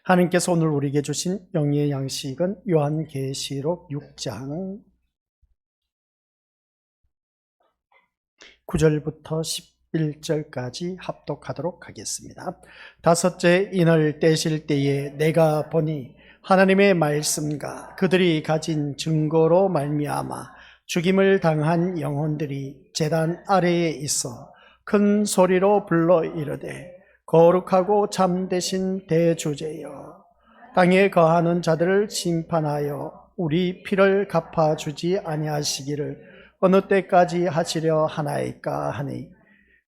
하나님께서 오늘 우리에게 주신 영의 양식은 요한계시록 6장 9절부터 11절까지 합독하도록 하겠습니다. 다섯째 인을 떼실 때에 내가 보니 하나님의 말씀과 그들이 가진 증거로 말미암아 죽임을 당한 영혼들이 제단 아래에 있어 큰 소리로 불러 이르되 거룩하고 참되신 대주제여, 땅에 거하는 자들을 심판하여 우리 피를 갚아주지 아니하시기를 어느 때까지 하시려 하나이까 하니,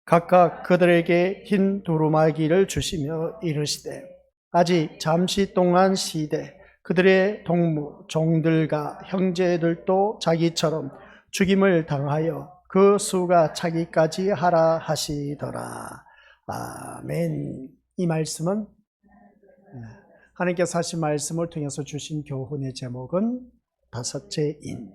각각 그들에게 흰 두루마기를 주시며 이르시되 아직 잠시 동안 쉬되 그들의 동무 종들과 형제들도 자기처럼 죽임을 당하여 그 수가 차기까지 하라 하시더라. 아멘. 이 말씀은 하나님께서 하신 말씀을 통해서 주신 교훈의 제목은 다섯째 인.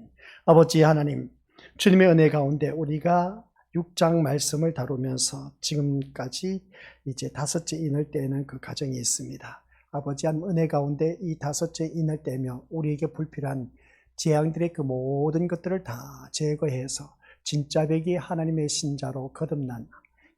아버지 하나님, 주님의 은혜 가운데 우리가 6장 말씀을 다루면서 지금까지 이제 다섯째 인을 떼는 그 과정이 있습니다. 아버지 하나님, 은혜 가운데 이 다섯째 인을 떼며 우리에게 불필요한 재앙들의 그 모든 것들을 다 제거해서 진짜 백이 하나님의 신자로 거듭난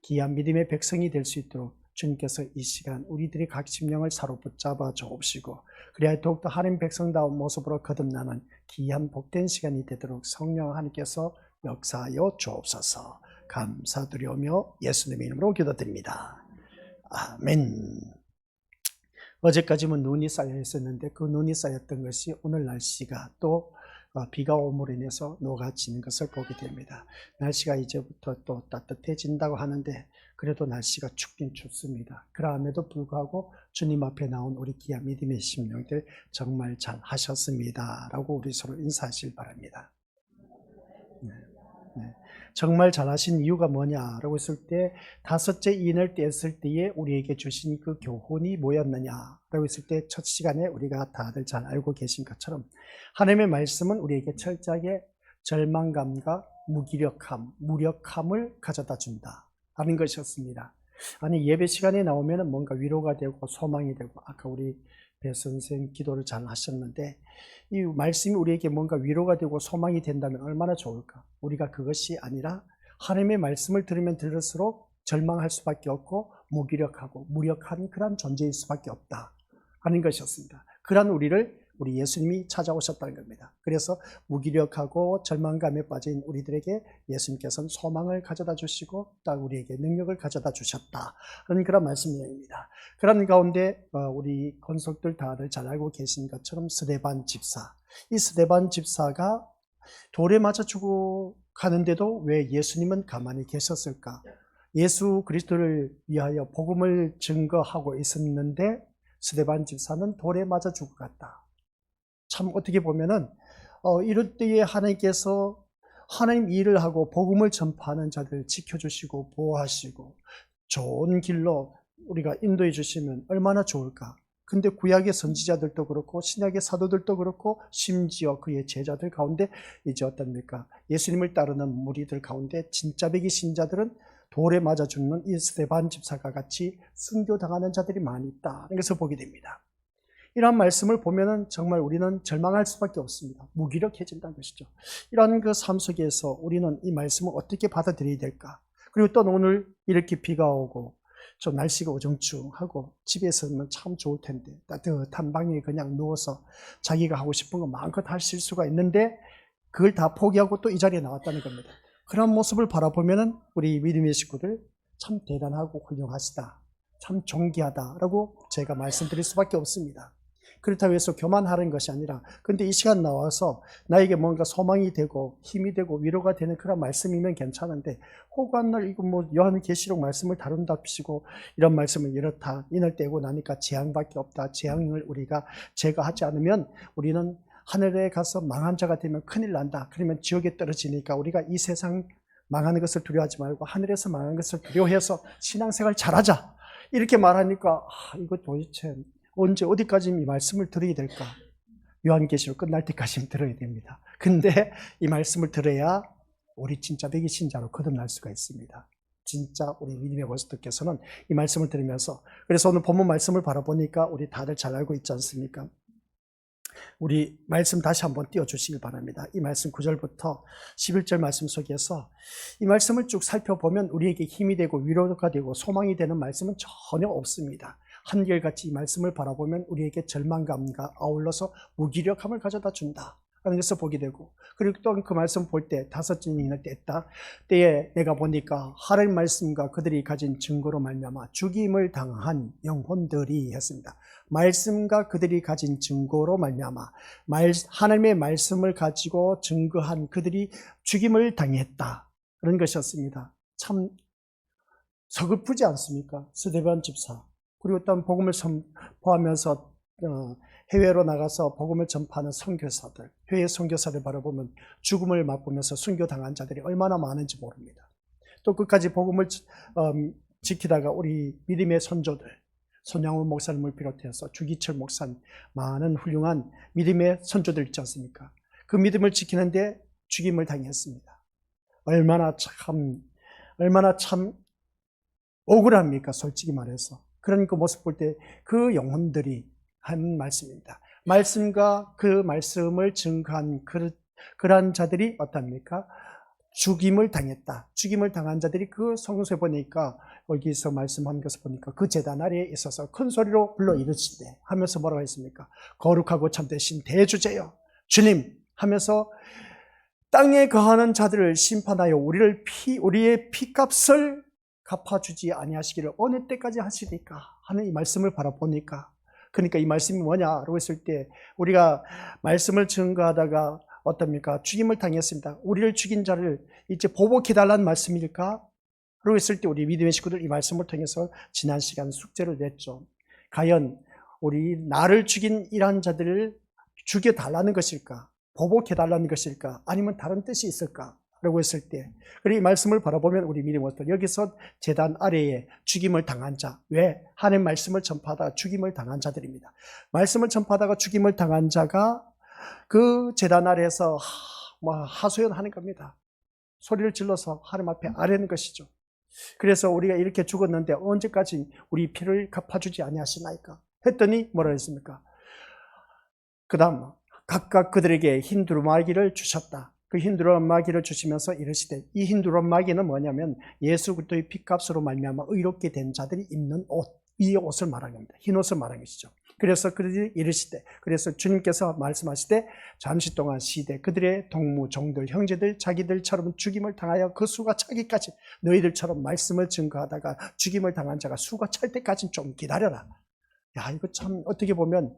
귀한 믿음의 백성이 될 수 있도록 주님께서 이 시간 우리들의 각 심령을 사로잡아 주옵시고, 그래야 더욱더 하나님 백성다운 모습으로 거듭나는 귀한 복된 시간이 되도록 성령 하나님께서 역사하여 주옵소서. 감사드리오며 예수님의 이름으로 기도드립니다. 아멘. 어제까지는 눈이 쌓여 있었는데 그 눈이 쌓였던 것이 오늘 날씨가 또 비가 오므로 인해서 녹아지는 것을 보게 됩니다. 날씨가 이제부터 또 따뜻해진다고 하는데 그래도 날씨가 춥긴 춥습니다. 그럼에도 불구하고 주님 앞에 나온 우리 귀한 믿음의 심령들 정말 잘 하셨습니다 라고 우리 서로 인사하실 바랍니다. 네. 정말 잘하신 이유가 뭐냐라고 했을 때, 다섯째 인을 뗐을 때에 우리에게 주신 그 교훈이 뭐였느냐라고 했을 때, 첫 시간에 우리가 다들 잘 알고 계신 것처럼 하나님의 말씀은 우리에게 철저하게 절망감과 무력함을 가져다 준다 하는 것이었습니다. 아니, 예배 시간에 나오면 뭔가 위로가 되고 소망이 되고, 아까 우리 배 선생 기도를 잘 하셨는데 이 말씀이 우리에게 뭔가 위로가 되고 소망이 된다면 얼마나 좋을까. 우리가 그것이 아니라 하나님의 말씀을 들으면 들을수록 절망할 수밖에 없고 무기력하고 무력한 그런 존재일 수밖에 없다 하는 것이었습니다. 그런 우리 예수님이 찾아오셨다는 겁니다. 그래서 무기력하고 절망감에 빠진 우리들에게 예수님께서는 소망을 가져다 주시고 딱 우리에게 능력을 가져다 주셨다 하는 그런 말씀입니다. 그런 가운데 우리 권속들 다들 잘 알고 계신 것처럼 스데반 집사, 이 스데반 집사가 돌에 맞아 죽어 가는데도 왜 예수님은 가만히 계셨을까? 예수 그리스도를 위하여 복음을 증거하고 있었는데 스데반 집사는 돌에 맞아 죽어갔다. 참 어떻게 보면은 이럴 때에 하나님께서 하나님 일을 하고 복음을 전파하는 자들을 지켜주시고 보호하시고 좋은 길로 우리가 인도해 주시면 얼마나 좋을까. 근데 구약의 선지자들도 그렇고 신약의 사도들도 그렇고 심지어 그의 제자들 가운데 이제 어떻습니까? 예수님을 따르는 무리들 가운데 진짜 백이 신자들은 돌에 맞아 죽는 이 스데반 집사가 같이 순교당하는 자들이 많이 있다. 이것을 보게 됩니다. 이런 말씀을 보면은 정말 우리는 절망할 수밖에 없습니다. 무기력해진다는 것이죠. 이런 그 삶 속에서 우리는 이 말씀을 어떻게 받아들여야 될까? 그리고 또 오늘 이렇게 비가 오고 좀 날씨가 어정쩡하고 집에서 있으면 참 좋을 텐데 따뜻한 방에 그냥 누워서 자기가 하고 싶은 거 마음껏 하실 수가 있는데 그걸 다 포기하고 또 이 자리에 나왔다는 겁니다. 그런 모습을 바라보면은 우리 믿음의 식구들 참 대단하고 훌륭하시다, 참 존귀하다라고 제가 말씀드릴 수밖에 없습니다. 그렇다고 해서 교만하는 것이 아니라, 근데 이 시간 나와서 나에게 뭔가 소망이 되고 힘이 되고 위로가 되는 그런 말씀이면 괜찮은데, 혹한 날 이거 요한계시록 말씀을 다룬답시고 이런 말씀을 이렇다 인을 떼고 나니까 재앙밖에 없다, 재앙을 우리가 제거하지 않으면 우리는 하늘에 가서 망한 자가 되면 큰일 난다, 그러면 지옥에 떨어지니까 우리가 이 세상 망하는 것을 두려워하지 말고 하늘에서 망하는 것을 두려워해서 신앙생활 잘하자, 이렇게 말하니까 이거 도대체 언제 어디까지 이 말씀을 들어야 될까? 요한계시록 끝날 때까지 들어야 됩니다. 근데 이 말씀을 들어야 우리 진짜 백이 신자로 거듭날 수가 있습니다. 진짜 우리 믿음의 원수들께서는 이 말씀을 들으면서, 그래서 오늘 본문 말씀을 바라보니까 우리 다들 잘 알고 있지 않습니까? 우리 말씀 다시 한번 띄워주시길 바랍니다. 이 말씀 9절부터 11절 말씀 속에서 이 말씀을 쭉 살펴보면 우리에게 힘이 되고 위로가 되고 소망이 되는 말씀은 전혀 없습니다. 한결같이 이 말씀을 바라보면 우리에게 절망감과 아울러서 무기력함을 가져다 준다 하는 것을 보게 되고, 그리고 또 그 말씀 볼 때 5절이나 뗐다 때에 내가 보니까 하나님 말씀과 그들이 가진 증거로 말미암아 죽임을 당한 영혼들이 했습니다. 말씀과 그들이 가진 증거로 말미암아 하나님의 말씀을 가지고 증거한 그들이 죽임을 당했다, 그런 것이었습니다. 참 서글프지 않습니까? 스데반 집사, 그리고 또 복음을 선포하면서 해외로 나가서 복음을 전파하는 선교사들, 해외 선교사들 바라보면 죽음을 맛보면서 순교당한 자들이 얼마나 많은지 모릅니다. 또 끝까지 복음을 지키다가 우리 믿음의 선조들, 손양훈 목사님을 비롯해서 주기철 목사님, 많은 훌륭한 믿음의 선조들 있지 않습니까? 그 믿음을 지키는데 죽임을 당했습니다. 얼마나 참 억울합니까? 솔직히 말해서. 그런 그 모습 볼 때 그 영혼들이 한 말씀입니다. 말씀과 그 말씀을 증거한 그러한 자들이 어떻습니까? 죽임을 당했다. 죽임을 당한 자들이 그 성서에 보니까, 여기서 말씀한 것을 보니까 그 제단 아래에 있어서 큰 소리로 불러 이르시되 하면서 뭐라고 했습니까? 거룩하고 참되신 대주제여 주님 하면서 땅에 거하는 자들을 심판하여 우리의 피값을 갚아주지 아니하시기를 어느 때까지 하시니까 하는 이 말씀을 바라보니까, 그러니까 이 말씀이 뭐냐라고 했을 때 우리가 말씀을 증거하다가 어떻습니까? 죽임을 당했습니다. 우리를 죽인 자를 이제 보복해달라는 말씀일까? 그러고 있을 때 우리 믿음의 식구들 이 말씀을 통해서 지난 시간 숙제를 냈죠. 과연 나를 죽인 이러한 자들을 죽여달라는 것일까? 보복해달라는 것일까? 아니면 다른 뜻이 있을까? 라고 했을 때, 그리고 이 말씀을 바라보면 우리 믿음의 식구들, 여기서 제단 아래에 죽임을 당한 자, 왜? 하나님의 말씀을 전파하다가 죽임을 당한 자들입니다. 말씀을 전파하다가 죽임을 당한 자가 그 제단 아래에서 하소연하는 겁니다. 소리를 질러서 하나님 앞에 아뢰는 것이죠. 그래서 우리가 이렇게 죽었는데 언제까지 우리 피를 갚아주지 아니하시나이까 했더니 뭐라 했습니까? 그 다음 각각 그들에게 흰 두루마기를 주셨다. 그 흰 두루마기를 주시면서 이르시되, 이 흰 두루마기는 뭐냐면 예수 그리스도의 피값으로 말미암아 의롭게 된 자들이 입는 옷, 이 옷을 말하는 겁니다. 흰 옷을 말하는 것이죠. 그래서 그들이 이르시되, 그래서 주님께서 말씀하시되 잠시 동안 시대 그들의 동무 종들 형제들 자기들처럼 죽임을 당하여 그 수가 차기까지 너희들처럼 말씀을 증거하다가 죽임을 당한 자가 수가 찰 때까지 좀 기다려라. 야, 이거 참 어떻게 보면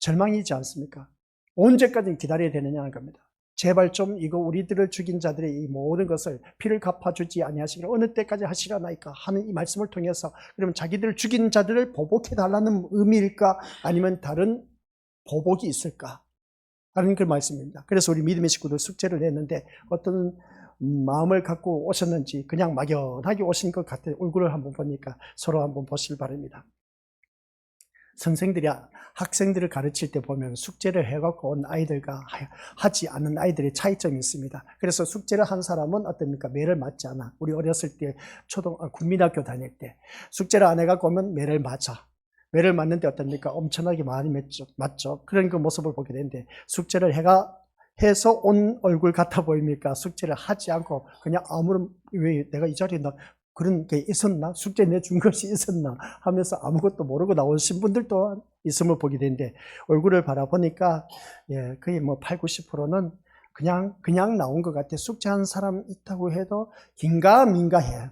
절망이지 않습니까? 언제까지 기다려야 되느냐는 겁니다. 제발 좀 이거 우리들을 죽인 자들의 이 모든 것을 피를 갚아주지 아니하시기를 어느 때까지 하시려나이까 하는 이 말씀을 통해서, 그러면 자기들을 죽인 자들을 보복해달라는 의미일까? 아니면 다른 보복이 있을까? 하는 그 말씀입니다. 그래서 우리 믿음의 식구들 숙제를 냈는데 어떤 마음을 갖고 오셨는지 그냥 막연하게 오신 것 같아요. 얼굴을 한번 보니까 서로 한번 보시길 바랍니다. 선생들이 학생들을 가르칠 때 보면 숙제를 해갖고 온 아이들과 하지 않은 아이들의 차이점이 있습니다. 그래서 숙제를 한 사람은 어떻습니까? 매를 맞지 않아. 우리 어렸을 때 국민학교 다닐 때 숙제를 안 해갖고 오면 매를 맞아. 매를 맞는데 어떻습니까? 엄청나게 많이 맞죠. 그런 그 모습을 보게 되는데, 숙제를 해서 온 얼굴 같아 보입니까? 숙제를 하지 않고 그냥 왜 내가 이 자리에 그런 게 있었나? 숙제 내준 것이 있었나? 하면서 아무것도 모르고 나오신 분들 또한 있음을 보게 되는데, 얼굴을 바라보니까 거의 8, 90%는 그냥 나온 것 같아. 숙제한 사람 있다고 해도 긴가민가해.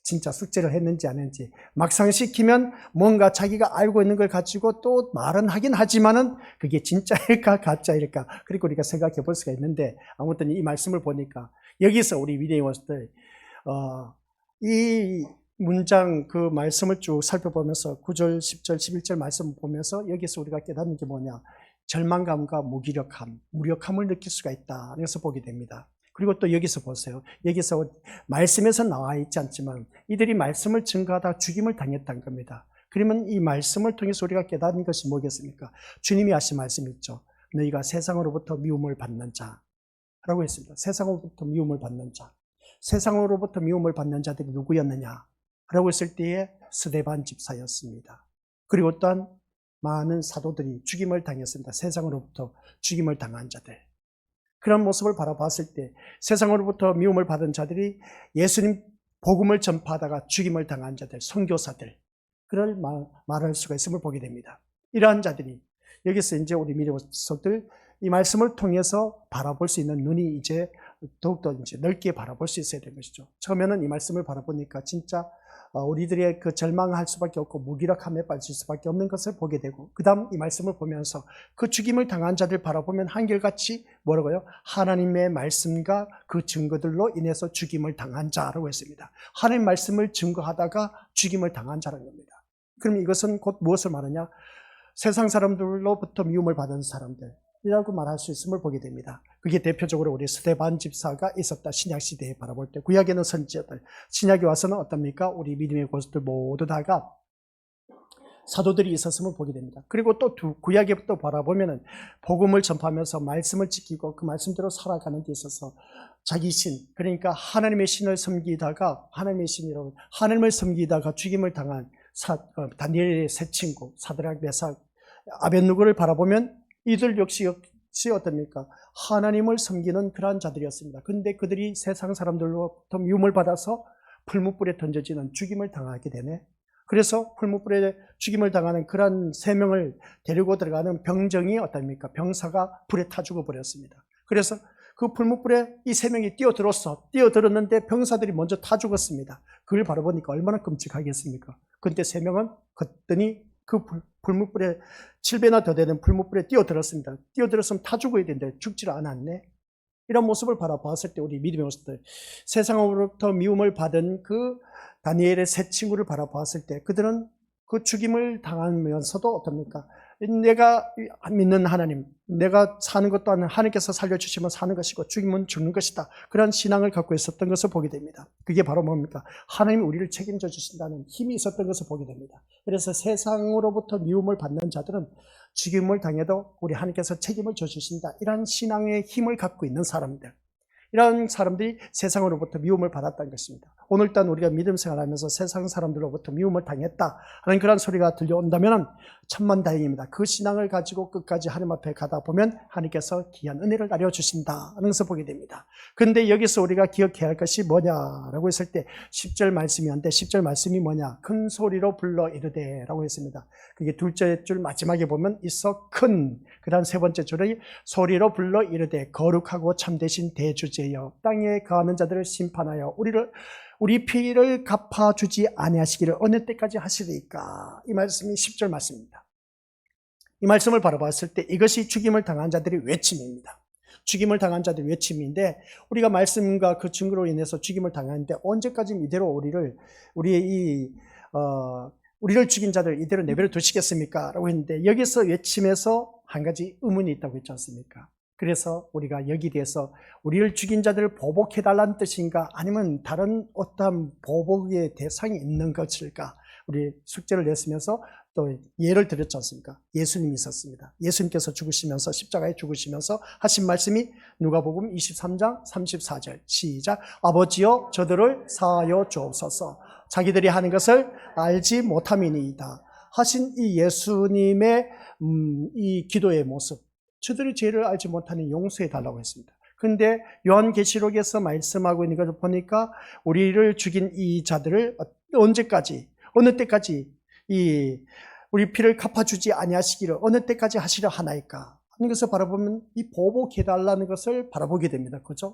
진짜 숙제를 했는지 안 했는지. 막상 시키면 뭔가 자기가 알고 있는 걸 가지고 또 말은 하긴 하지만은 그게 진짜일까 가짜일까, 그리고 우리가 생각해 볼 수가 있는데, 아무튼 이 말씀을 보니까 여기서 우리 믿음의 원수들 이 문장 그 말씀을 쭉 살펴보면서 9절, 10절, 11절 말씀을 보면서 여기서 우리가 깨닫는 게 뭐냐? 절망감과 무력함을 느낄 수가 있다. 그래서 보게 됩니다. 그리고 또 여기서 보세요. 여기서 말씀에서 나와 있지 않지만 이들이 말씀을 증거하다 죽임을 당했다는 겁니다. 그러면 이 말씀을 통해서 우리가 깨닫는 것이 뭐겠습니까? 주님이 하신 말씀 있죠. 너희가 세상으로부터 미움을 받는 자라고 했습니다. 세상으로부터 미움을 받는 자. 세상으로부터 미움을 받는 자들이 누구였느냐? 라고 했을 때에 스데반 집사였습니다. 그리고 또한 많은 사도들이 죽임을 당했습니다. 세상으로부터 죽임을 당한 자들. 그런 모습을 바라봤을 때 세상으로부터 미움을 받은 자들이 예수님 복음을 전파하다가 죽임을 당한 자들, 선교사들, 그럴 말할 수가 있음을 보게 됩니다. 이러한 자들이 여기서 이제 우리 미래서들 이 말씀을 통해서 바라볼 수 있는 눈이 이제 더욱더 이제 넓게 바라볼 수 있어야 되는 것이죠. 처음에는 이 말씀을 바라보니까 진짜 우리들의 그 절망할 수밖에 없고 무기력함에 빠질 수밖에 없는 것을 보게 되고, 그 다음 이 말씀을 보면서 그 죽임을 당한 자들 바라보면 한결같이 뭐라고요? 하나님의 말씀과 그 증거들로 인해서 죽임을 당한 자라고 했습니다. 하나님 말씀을 증거하다가 죽임을 당한 자라는 겁니다. 그럼 이것은 곧 무엇을 말하냐? 세상 사람들로부터 미움을 받은 사람들이라고 말할 수 있음을 보게 됩니다. 그게 대표적으로 우리 스데반 집사가 있었다. 신약시대에 바라볼 때. 구약에는 선지자들, 신약에 와서는 어떻습니까? 우리 믿음의 고수들 모두 다가 사도들이 있었음을 보게 됩니다. 그리고 또 구약에 또 바라보면은 복음을 전파하면서 말씀을 지키고 그 말씀대로 살아가는 데 있어서 자기 신, 그러니까 하나님의 신을 섬기다가, 하나님의 신이라고, 하나님을 섬기다가 죽임을 당한 다니엘의 세 친구 사드락, 메삭, 아벳느고를 바라보면 이들 역시 어떻습니까? 하나님을 섬기는 그러한 자들이었습니다. 그런데 그들이 세상 사람들로부터 미움을 받아서 풀무불에 던져지는 죽임을 당하게 되네. 그래서 풀무불에 죽임을 당하는 그러한 세 명을 데리고 들어가는 병정이 어떻습니까? 병사가 불에 타 죽어버렸습니다. 그래서 그 풀무불에 이 세 명이 뛰어들었는데 병사들이 먼저 타 죽었습니다. 그걸 바라보니까 얼마나 끔찍하겠습니까? 그런데 세 명은 그랬더니 그 풀무불에 7배나 더 되는 풀무불에 뛰어들었습니다. 뛰어들었으면 타 죽어야 되는데 죽질 않았네. 이런 모습을 바라봤을 때 우리 믿음의 모습들, 세상으로부터 미움을 받은 그 다니엘의 세 친구를 바라봤을 때 그들은 그 죽임을 당하면서도 어떻습니까? 내가 믿는 하나님, 내가 사는 것도 아닌 하나님께서 살려주시면 사는 것이고 죽이면 죽는 것이다. 그런 신앙을 갖고 있었던 것을 보게 됩니다. 그게 바로 뭡니까? 하나님이 우리를 책임져 주신다는 힘이 있었던 것을 보게 됩니다. 그래서 세상으로부터 미움을 받는 자들은 죽임을 당해도 우리 하나님께서 책임을 져주신다. 이런 신앙의 힘을 갖고 있는 사람들, 이런 사람들이 세상으로부터 미움을 받았다는 것입니다. 오늘따라 우리가 믿음 생활하면서 세상 사람들로부터 미움을 당했다 하는 그런 소리가 들려온다면 천만다행입니다. 그 신앙을 가지고 끝까지 하나님 앞에 가다 보면 하나님께서 귀한 은혜를 나려주신다 하는 것을 보게 됩니다. 그런데 여기서 우리가 기억해야 할 것이 뭐냐라고 했을 때 10절 말씀이었는데 10절 말씀이 뭐냐? 큰 소리로 불러 이르되 라고 했습니다. 그게 둘째 줄 마지막에 보면 있어 큰, 그 다음 세 번째 줄에 소리로 불러 이르되 거룩하고 참되신 대주제여 땅에 거하는 자들을 심판하여 우리 피를 갚아주지 아니하시기를 어느 때까지 하시리까? 이 말씀이 10절 말씀입니다. 이 말씀을 바라봤을 때 이것이 죽임을 당한 자들의 외침입니다. 죽임을 당한 자들의 외침인데 우리가 말씀과 그 증거로 인해서 죽임을 당하는데 언제까지 이대로 우리를 죽인 자들 이대로 내버려 두시겠습니까? 라고 했는데 여기서 외침에서 한 가지 의문이 있다고 했지 않습니까? 그래서 우리가 여기에 대해서 우리를 죽인 자들을 보복해달라는 뜻인가? 아니면 다른 어떠한 보복의 대상이 있는 것일까? 우리 숙제를 냈으면서 또 예를 들었지 않습니까? 예수님이 있었습니다. 예수님께서 죽으시면서 십자가에 죽으시면서 하신 말씀이 누가복음 23장 34절 시작. 아버지여 저들을 사하여 주옵소서. 자기들이 하는 것을 알지 못함이니이다 하신 이 예수님의 이 기도의 모습, 저들이 죄를 알지 못하니 용서해 달라고 했습니다. 그런데 요한계시록에서 말씀하고 있는 것을 보니까 우리를 죽인 이 자들을 언제까지, 어느 때까지 우리 피를 갚아주지 아니하시기를 어느 때까지 하시려 하나이까 하는 것을 바라보면 이 보복해달라는 것을 바라보게 됩니다. 그죠?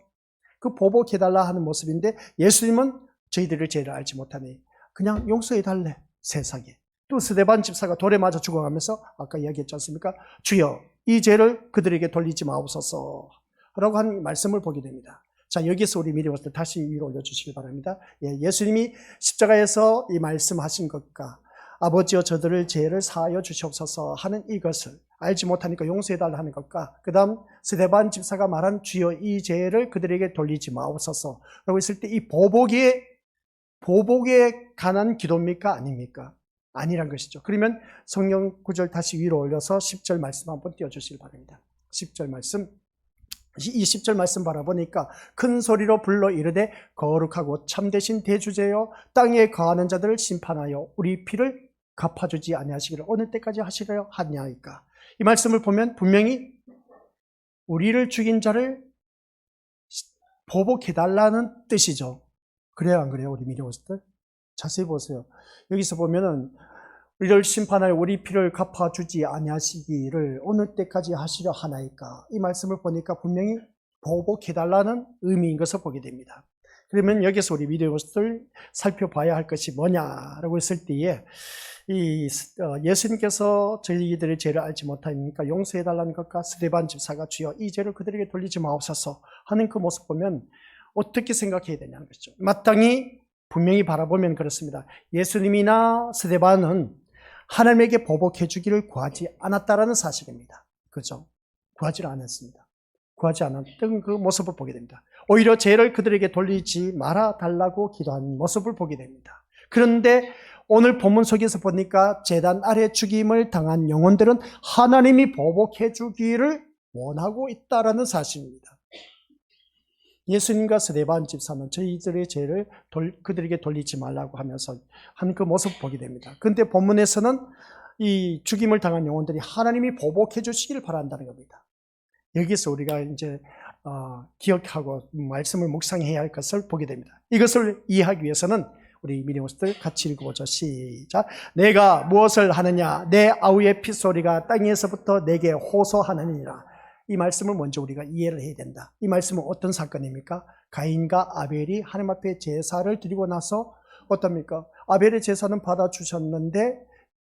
그 보복해달라 하는 모습인데 예수님은 저희들을 죄를 알지 못하니 그냥 용서해달래, 세상에. 또 스데반 집사가 돌에 맞아 죽어가면서 아까 이야기했지 않습니까? 주여 이 죄를 그들에게 돌리지 마옵소서 라고 하는 말씀을 보게 됩니다. 자, 여기서 우리 미리 왔을 때 다시 위로 올려주시기 바랍니다. 예수님이 십자가에서 이 말씀하신 것과 아버지여 저들을 죄를 사하여 주시옵소서 하는 이것을 알지 못하니까 용서해달라 하는 것과 그 다음 스데반 집사가 말한 주여 이 죄를 그들에게 돌리지 마옵소서 라고 했을 때 이 보복에 관한 기도입니까? 아닙니까? 아니란 것이죠. 그러면 성경 구절 다시 위로 올려서 10절 말씀 한번 띄워주시기 바랍니다. 10절 말씀 20절 말씀 바라보니까 큰 소리로 불러 이르되 거룩하고 참되신 대주제여 땅에 거하는 자들을 심판하여 우리 피를 갚아주지 아니하시기를 어느 때까지 하시려 하냐니까. 이 말씀을 보면 분명히 우리를 죽인 자를 보복해달라는 뜻이죠. 그래요, 안 그래요? 우리 미디어스들 자세히 보세요. 여기서 보면은 우리를 심판하여 우리 피를 갚아주지 아니하시기를 어느 때까지 하시려 하나이까. 이 말씀을 보니까 분명히 보복해달라는 의미인 것을 보게 됩니다. 그러면 여기서 우리 미디어스들 살펴봐야 할 것이 뭐냐라고 했을 때에 예수님께서 저희들의 죄를 알지 못하니까 용서해달라는 것과 스데반 집사가 주여 이 죄를 그들에게 돌리지 마옵소서 하는 그 모습 보면 어떻게 생각해야 되냐는 것이죠. 마땅히 분명히 바라보면 그렇습니다. 예수님이나 스데반은 하나님에게 보복해 주기를 구하지 않았다라는 사실입니다. 그죠? 구하지 않았습니다. 구하지 않았던 그 모습을 보게 됩니다. 오히려 죄를 그들에게 돌리지 말아 달라고 기도하는 모습을 보게 됩니다. 그런데 오늘 본문 속에서 보니까 제단 아래 죽임을 당한 영혼들은 하나님이 보복해 주기를 원하고 있다라는 사실입니다. 예수님과 스데반 집사는 저희들의 죄를 그들에게 돌리지 말라고 하면서 한 그 모습을 보게 됩니다. 그런데 본문에서는 이 죽임을 당한 영혼들이 하나님이 보복해 주시기를 바란다는 겁니다. 여기서 우리가 이제 기억하고 말씀을 묵상해야 할 것을 보게 됩니다. 이것을 이해하기 위해서는 우리 미니모스들 같이 읽어보죠. 시작. 내가 무엇을 하느냐? 내 아우의 핏소리가 땅에서부터 내게 호소하느니라. 이 말씀을 먼저 우리가 이해를 해야 된다. 이 말씀은 어떤 사건입니까? 가인과 아벨이 하나님 앞에 제사를 드리고 나서 어떻습니까? 아벨의 제사는 받아주셨는데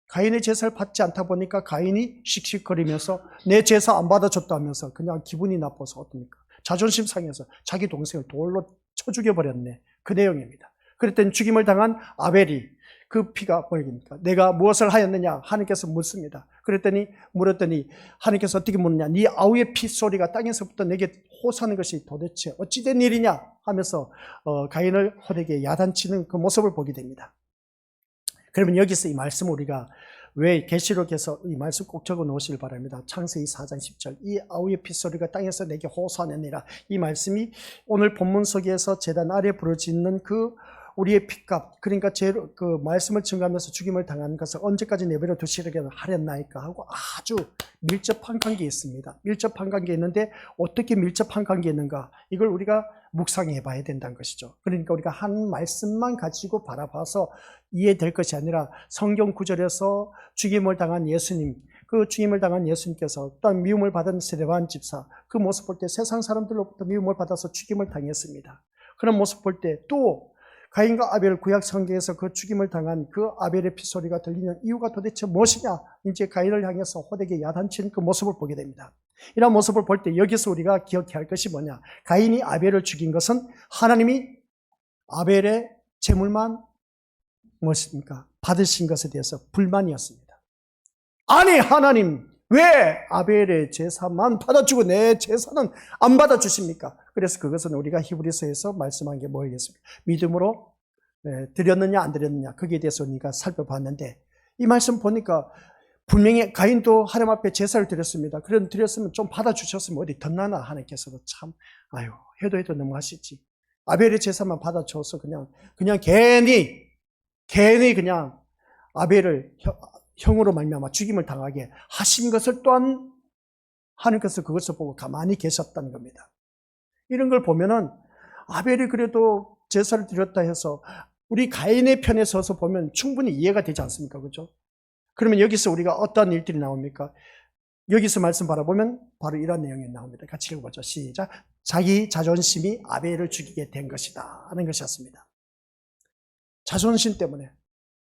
가인의 제사를 받지 않다 보니까 가인이 씩씩거리면서 내 제사 안 받아줬다면서 그냥 기분이 나빠서 어떻습니까? 자존심 상해서 자기 동생을 돌로 쳐 죽여버렸네. 그 내용입니다. 그랬더니 죽임을 당한 아벨이 그 피가 뭐입니까? 내가 무엇을 하였느냐? 하나님께서 묻습니다. 물었더니 하나님께서 어떻게 묻느냐? 네 아우의 피 소리가 땅에서부터 내게 호소하는 것이 도대체 어찌된 일이냐? 하면서 가인을 호되게 야단치는 그 모습을 보게 됩니다. 그러면 여기서 이 말씀 우리가 왜 계시록에서 이 말씀 꼭 적어 놓으시길 바랍니다. 창세기 4장 10절 이 아우의 핏소리가 땅에서 내게 호소하느니라. 이 말씀이 오늘 본문 속에서 제단 아래 부러지는 그 우리의 핏값, 그러니까 그 말씀을 증거하면서 죽임을 당한 것을 언제까지 내버려 두시려고 하렸나이까 하고 아주 밀접한 관계에 있습니다. 밀접한 관계에 있는데 어떻게 밀접한 관계에 있는가? 이걸 우리가 묵상해 봐야 된다는 것이죠. 그러니까 우리가 한 말씀만 가지고 바라봐서 이해될 것이 아니라 성경 구절에서 죽임을 당한 예수님, 그 죽임을 당한 예수님께서 또한 미움을 받은 스데반 집사, 그 모습 볼 때 세상 사람들로부터 미움을 받아서 죽임을 당했습니다. 그런 모습 볼 때 또 가인과 아벨 구약 성경에서 그 죽임을 당한 그 아벨의 핏소리가 들리는 이유가 도대체 무엇이냐? 이제 가인을 향해서 호되게 야단치는 그 모습을 보게 됩니다. 이런 모습을 볼 때 여기서 우리가 기억해야 할 것이 뭐냐? 가인이 아벨을 죽인 것은 하나님이 아벨의 제물만 무엇입니까? 받으신 것에 대해서 불만이었습니다. 아니 하나님 왜 아벨의 제사만 받아주고 내 제사는 안 받아주십니까? 그래서 그것은 우리가 히브리서에서 말씀한 게 뭐겠습니까? 믿음으로 드렸느냐 안 드렸느냐 거기에 대해서 우리가 살펴봤는데 이 말씀 보니까 분명히 가인도 하나님 앞에 제사를 드렸습니다. 그런 드렸으면 좀 받아주셨으면 어디 덧나나 하나님께서도 참 해도 너무하시지. 아벨의 제사만 받아줘서 그냥 괜히 그냥 아벨을 형으로 말미암아 죽임을 당하게 하신 것을 또한 하나님께서 그것을 보고 가만히 계셨다는 겁니다. 이런 걸 보면은 아벨이 그래도 제사를 드렸다 해서 우리 가인의 편에 서서 보면 충분히 이해가 되지 않습니까? 그렇죠? 그러면 여기서 우리가 어떤 일들이 나옵니까? 여기서 말씀 바라보면 바로 이런 내용이 나옵니다. 같이 읽어보죠. 시작. 자기 자존심이 아벨을 죽이게 된 것이다 하는 것이었습니다. 자존심 때문에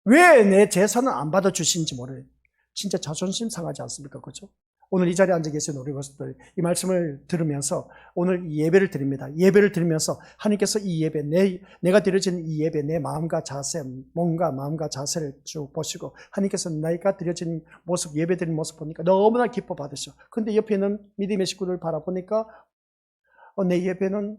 왜 내 제사는 안 받아주신지 모르요. 진짜 자존심 상하지 않습니까? 그렇죠? 오늘 이 자리에 앉아 계신 우리 것들 이 말씀을 들으면서 오늘 이 예배를 드립니다. 예배를 드리면서 하나님께서 이 예배 내가 드려진 이 예배 내 마음과 자세 몸과 마음과 자세를 쭉 보시고 하나님께서 내가 드려진 모습 예배 드린 모습 보니까 너무나 기뻐 받으셔. 근데 옆에 있는 믿음의 식구들 바라보니까 내 예배는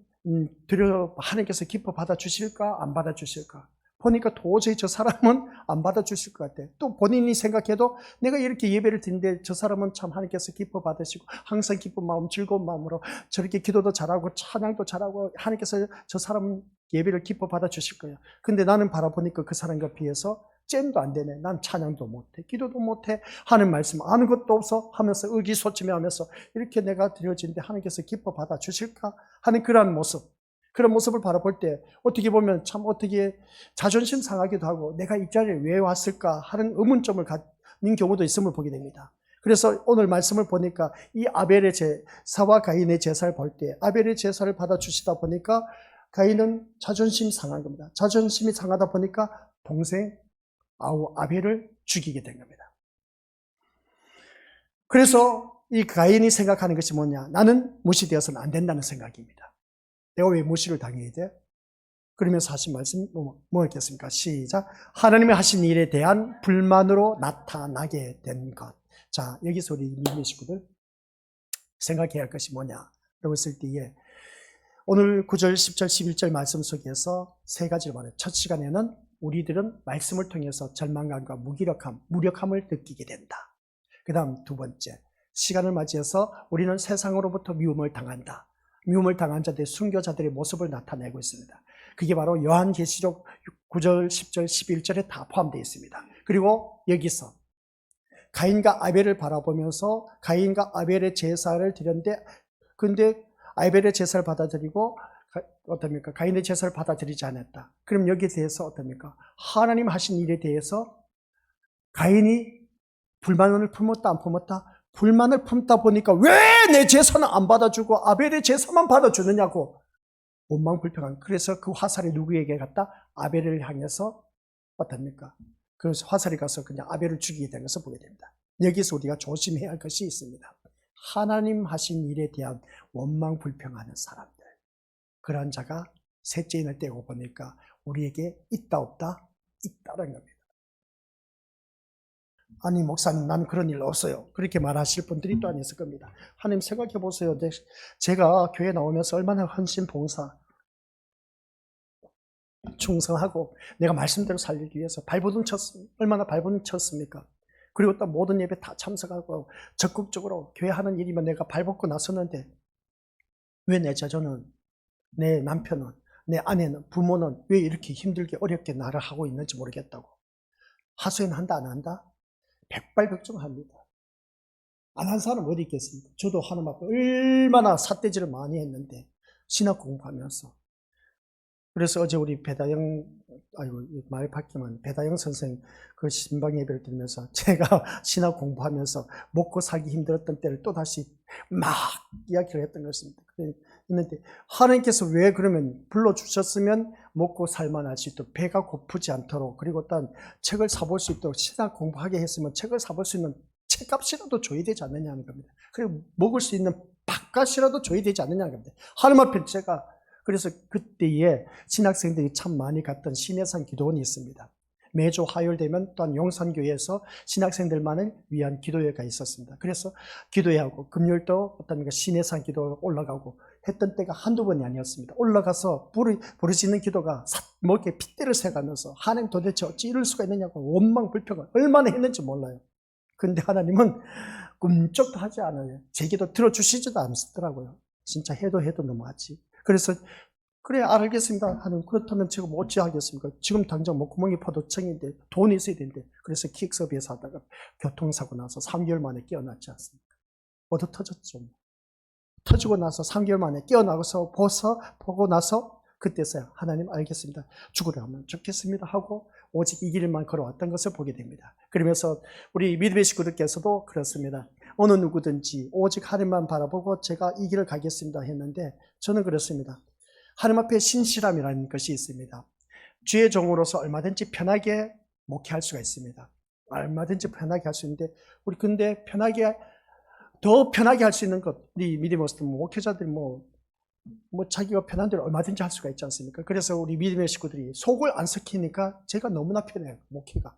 하나님께서 기뻐 받아주실까 안 받아주실까 보니까 도저히 저 사람은 안 받아주실 것 같아. 또 본인이 생각해도 내가 이렇게 예배를 드리는데 저 사람은 참 하나님께서 기뻐 받으시고 항상 기쁜 마음, 즐거운 마음으로 저렇게 기도도 잘하고 찬양도 잘하고 하나님께서 저 사람은 예배를 기뻐 받아주실 거예요. 근데 나는 바라보니까 그 사람과 비해서 잼도 안 되네. 난 찬양도 못해. 기도도 못해. 하는 말씀 아는 것도 없어 하면서 의기소침해 하면서 이렇게 내가 드려지는데 하나님께서 기뻐 받아주실까 하는 그러한 모습. 그런 모습을 바라볼 때 어떻게 보면 참 어떻게 자존심 상하기도 하고 내가 이 자리에 왜 왔을까 하는 의문점을 갖는 경우도 있음을 보게 됩니다. 그래서 오늘 말씀을 보니까 이 아벨의 제사와 가인의 제사를 볼 때 아벨의 제사를 받아주시다 보니까 가인은 자존심 상한 겁니다. 자존심이 상하다 보니까 동생 아벨을 죽이게 된 겁니다. 그래서 이 가인이 생각하는 것이 뭐냐? 나는 무시되어서는 안 된다는 생각입니다. 내가 왜 무시를 당해야 돼? 그러면서 하신 말씀이 뭐였겠습니까? 시작. 하나님이 하신 일에 대한 불만으로 나타나게 된 것. 자, 여기서 우리 믿음의 식구들 생각해야 할 것이 뭐냐? 라고 했을 때에 오늘 9절, 10절, 11절 말씀 속에서 세 가지를 말해요. 첫 시간에는 우리들은 말씀을 통해서 절망감과 무력함을 느끼게 된다. 그 다음 두 번째, 시간을 맞이해서 우리는 세상으로부터 미움을 당한다. 미움을 당한 자들의 순교자들의 모습을 나타내고 있습니다. 그게 바로 요한계시록 9절, 10절, 11절에 다 포함되어 있습니다. 그리고 여기서 가인과 아벨을 바라보면서 가인과 아벨의 제사를 드렸는데 근데 아벨의 제사를 받아들이고 어떻습니까? 가인의 제사를 받아들이지 않았다. 그럼 여기에 대해서 어떻습니까? 하나님 하신 일에 대해서 가인이 불만을 품었다 안 품었다? 불만을 품다 보니까 왜 내 제사는 안 받아주고 아벨의 제사만 받아주느냐고 원망불평한. 그래서 그 화살이 누구에게 갔다? 아벨을 향해서 어떻습니까? 그 화살이 가서 그냥 아벨을 죽이게 된 것을 보게 됩니다. 여기서 우리가 조심해야 할 것이 있습니다. 하나님 하신 일에 대한 원망불평하는 사람들, 그러한 자가 셋째인을 떼고 보니까 우리에게 있다 없다? 있다는 겁니다. 아니 목사님 나는 그런 일 없어요. 그렇게 말하실 분들이 또한 있을 겁니다. 하나님 생각해 보세요. 제가 교회 나오면서 얼마나 헌신 봉사 충성하고 내가 말씀대로 살리기 위해서 얼마나 발버둥 쳤습니까? 그리고 또 모든 예배 다 참석하고 적극적으로 교회 하는 일이면 내가 발벗고 나섰는데 왜 내 자녀는, 내 남편은, 내 아내는, 부모는 왜 이렇게 힘들게 어렵게 나를 하고 있는지 모르겠다고. 하소연 한다 안 한다? 백발백중합니다. 안 한 사람 어디 있겠습니까? 저도 하나님 앞에 얼마나 삿대질을 많이 했는데 신학 공부하면서. 그래서 어제 우리 말 바뀌면 배다영 선생 그 신방 예배를 들으면서 제가 신학 공부하면서 먹고 살기 힘들었던 때를 또다시 막 이야기를 했던 것입니다. 그런데 하나님께서 왜 그러면 불러주셨으면 먹고 살만할 수 있도록 배가 고프지 않도록 그리고 또 책을 사볼 수 있도록 신학 공부하게 했으면 책을 사볼 수 있는 책값이라도 줘야 되지 않느냐는 겁니다. 그리고 먹을 수 있는 밥값이라도 줘야 되지 않느냐는 겁니다. 하나님 앞에 제가 그래서 그때에 신학생들이 참 많이 갔던 신해산 기도원이 있습니다. 매주 화요일 되면 또한 용산교회에서 신학생들만을 위한 기도회가 있었습니다. 그래서 기도회하고 금요일도 어떤 신해산 기도 올라가고 했던 때가 한두 번이 아니었습니다. 올라가서 부르짖는 기도가 목에 핏대를 새가면서 하나님 도대체 어찌 이럴 수가 있느냐고 원망불평을 얼마나 했는지 몰라요. 근데 하나님은 꿈쩍도 하지 않아요. 제 기도 들어주시지도 않더라고요. 진짜 해도 넘어가지. 그래서 그래 알겠습니다 하는. 그렇다면 지금 어찌 하겠습니까? 지금 당장 목구멍이 파도청인데 돈이 있어야 되는데. 그래서 킥서비에서 하다가 교통사고 나서 3개월 만에 깨어났지 않습니까? 모두 터졌죠. 터지고 나서 3개월 만에 깨어나서 보고 나서 그때서야 하나님 알겠습니다. 죽으려면 죽겠습니다 하고 오직 이 길만 걸어왔던 것을 보게 됩니다. 그러면서 우리 믿음의 식구들께서도 그렇습니다. 어느 누구든지 오직 하나님만 바라보고 제가 이 길을 가겠습니다 했는데 저는 그렇습니다. 하나님 앞에 신실함이라는 것이 있습니다. 주의 종으로서 얼마든지 편하게 목회할 수가 있습니다. 얼마든지 편하게 할 수 있는데 우리 근데 더 편하게 할 수 있는 것, 우리 믿음의 목회자들이 자기가 편한 대로 얼마든지 할 수가 있지 않습니까? 그래서 우리 믿음의 식구들이 속을 안 썩히니까 제가 너무나 편해요, 목회가.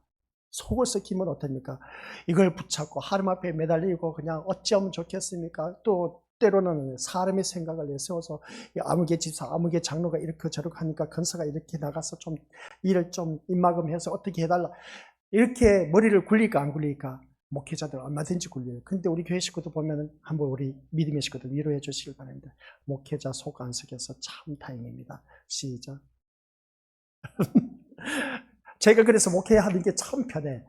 속을 썩히면 어떻습니까? 이걸 붙잡고 하나님 앞에 매달리고 그냥 어찌하면 좋겠습니까? 또 때로는 사람의 생각을 내세워서 아무개 집사, 아무개 장로가 이렇게 저렇게 하니까 권사가 이렇게 나가서 좀 일을 좀 입막음해서 어떻게 해달라. 이렇게 머리를 굴릴까 안 굴릴까? 목회자들 얼마든지 굴려요. 근데 우리 교회 식구도 보면은 한번 우리 믿음의 식구들 위로해 주시길 바랍니다. 목회자 속 안 썩여서 참 다행입니다. 시작. 제가 그래서 목회하는 게 참 편해.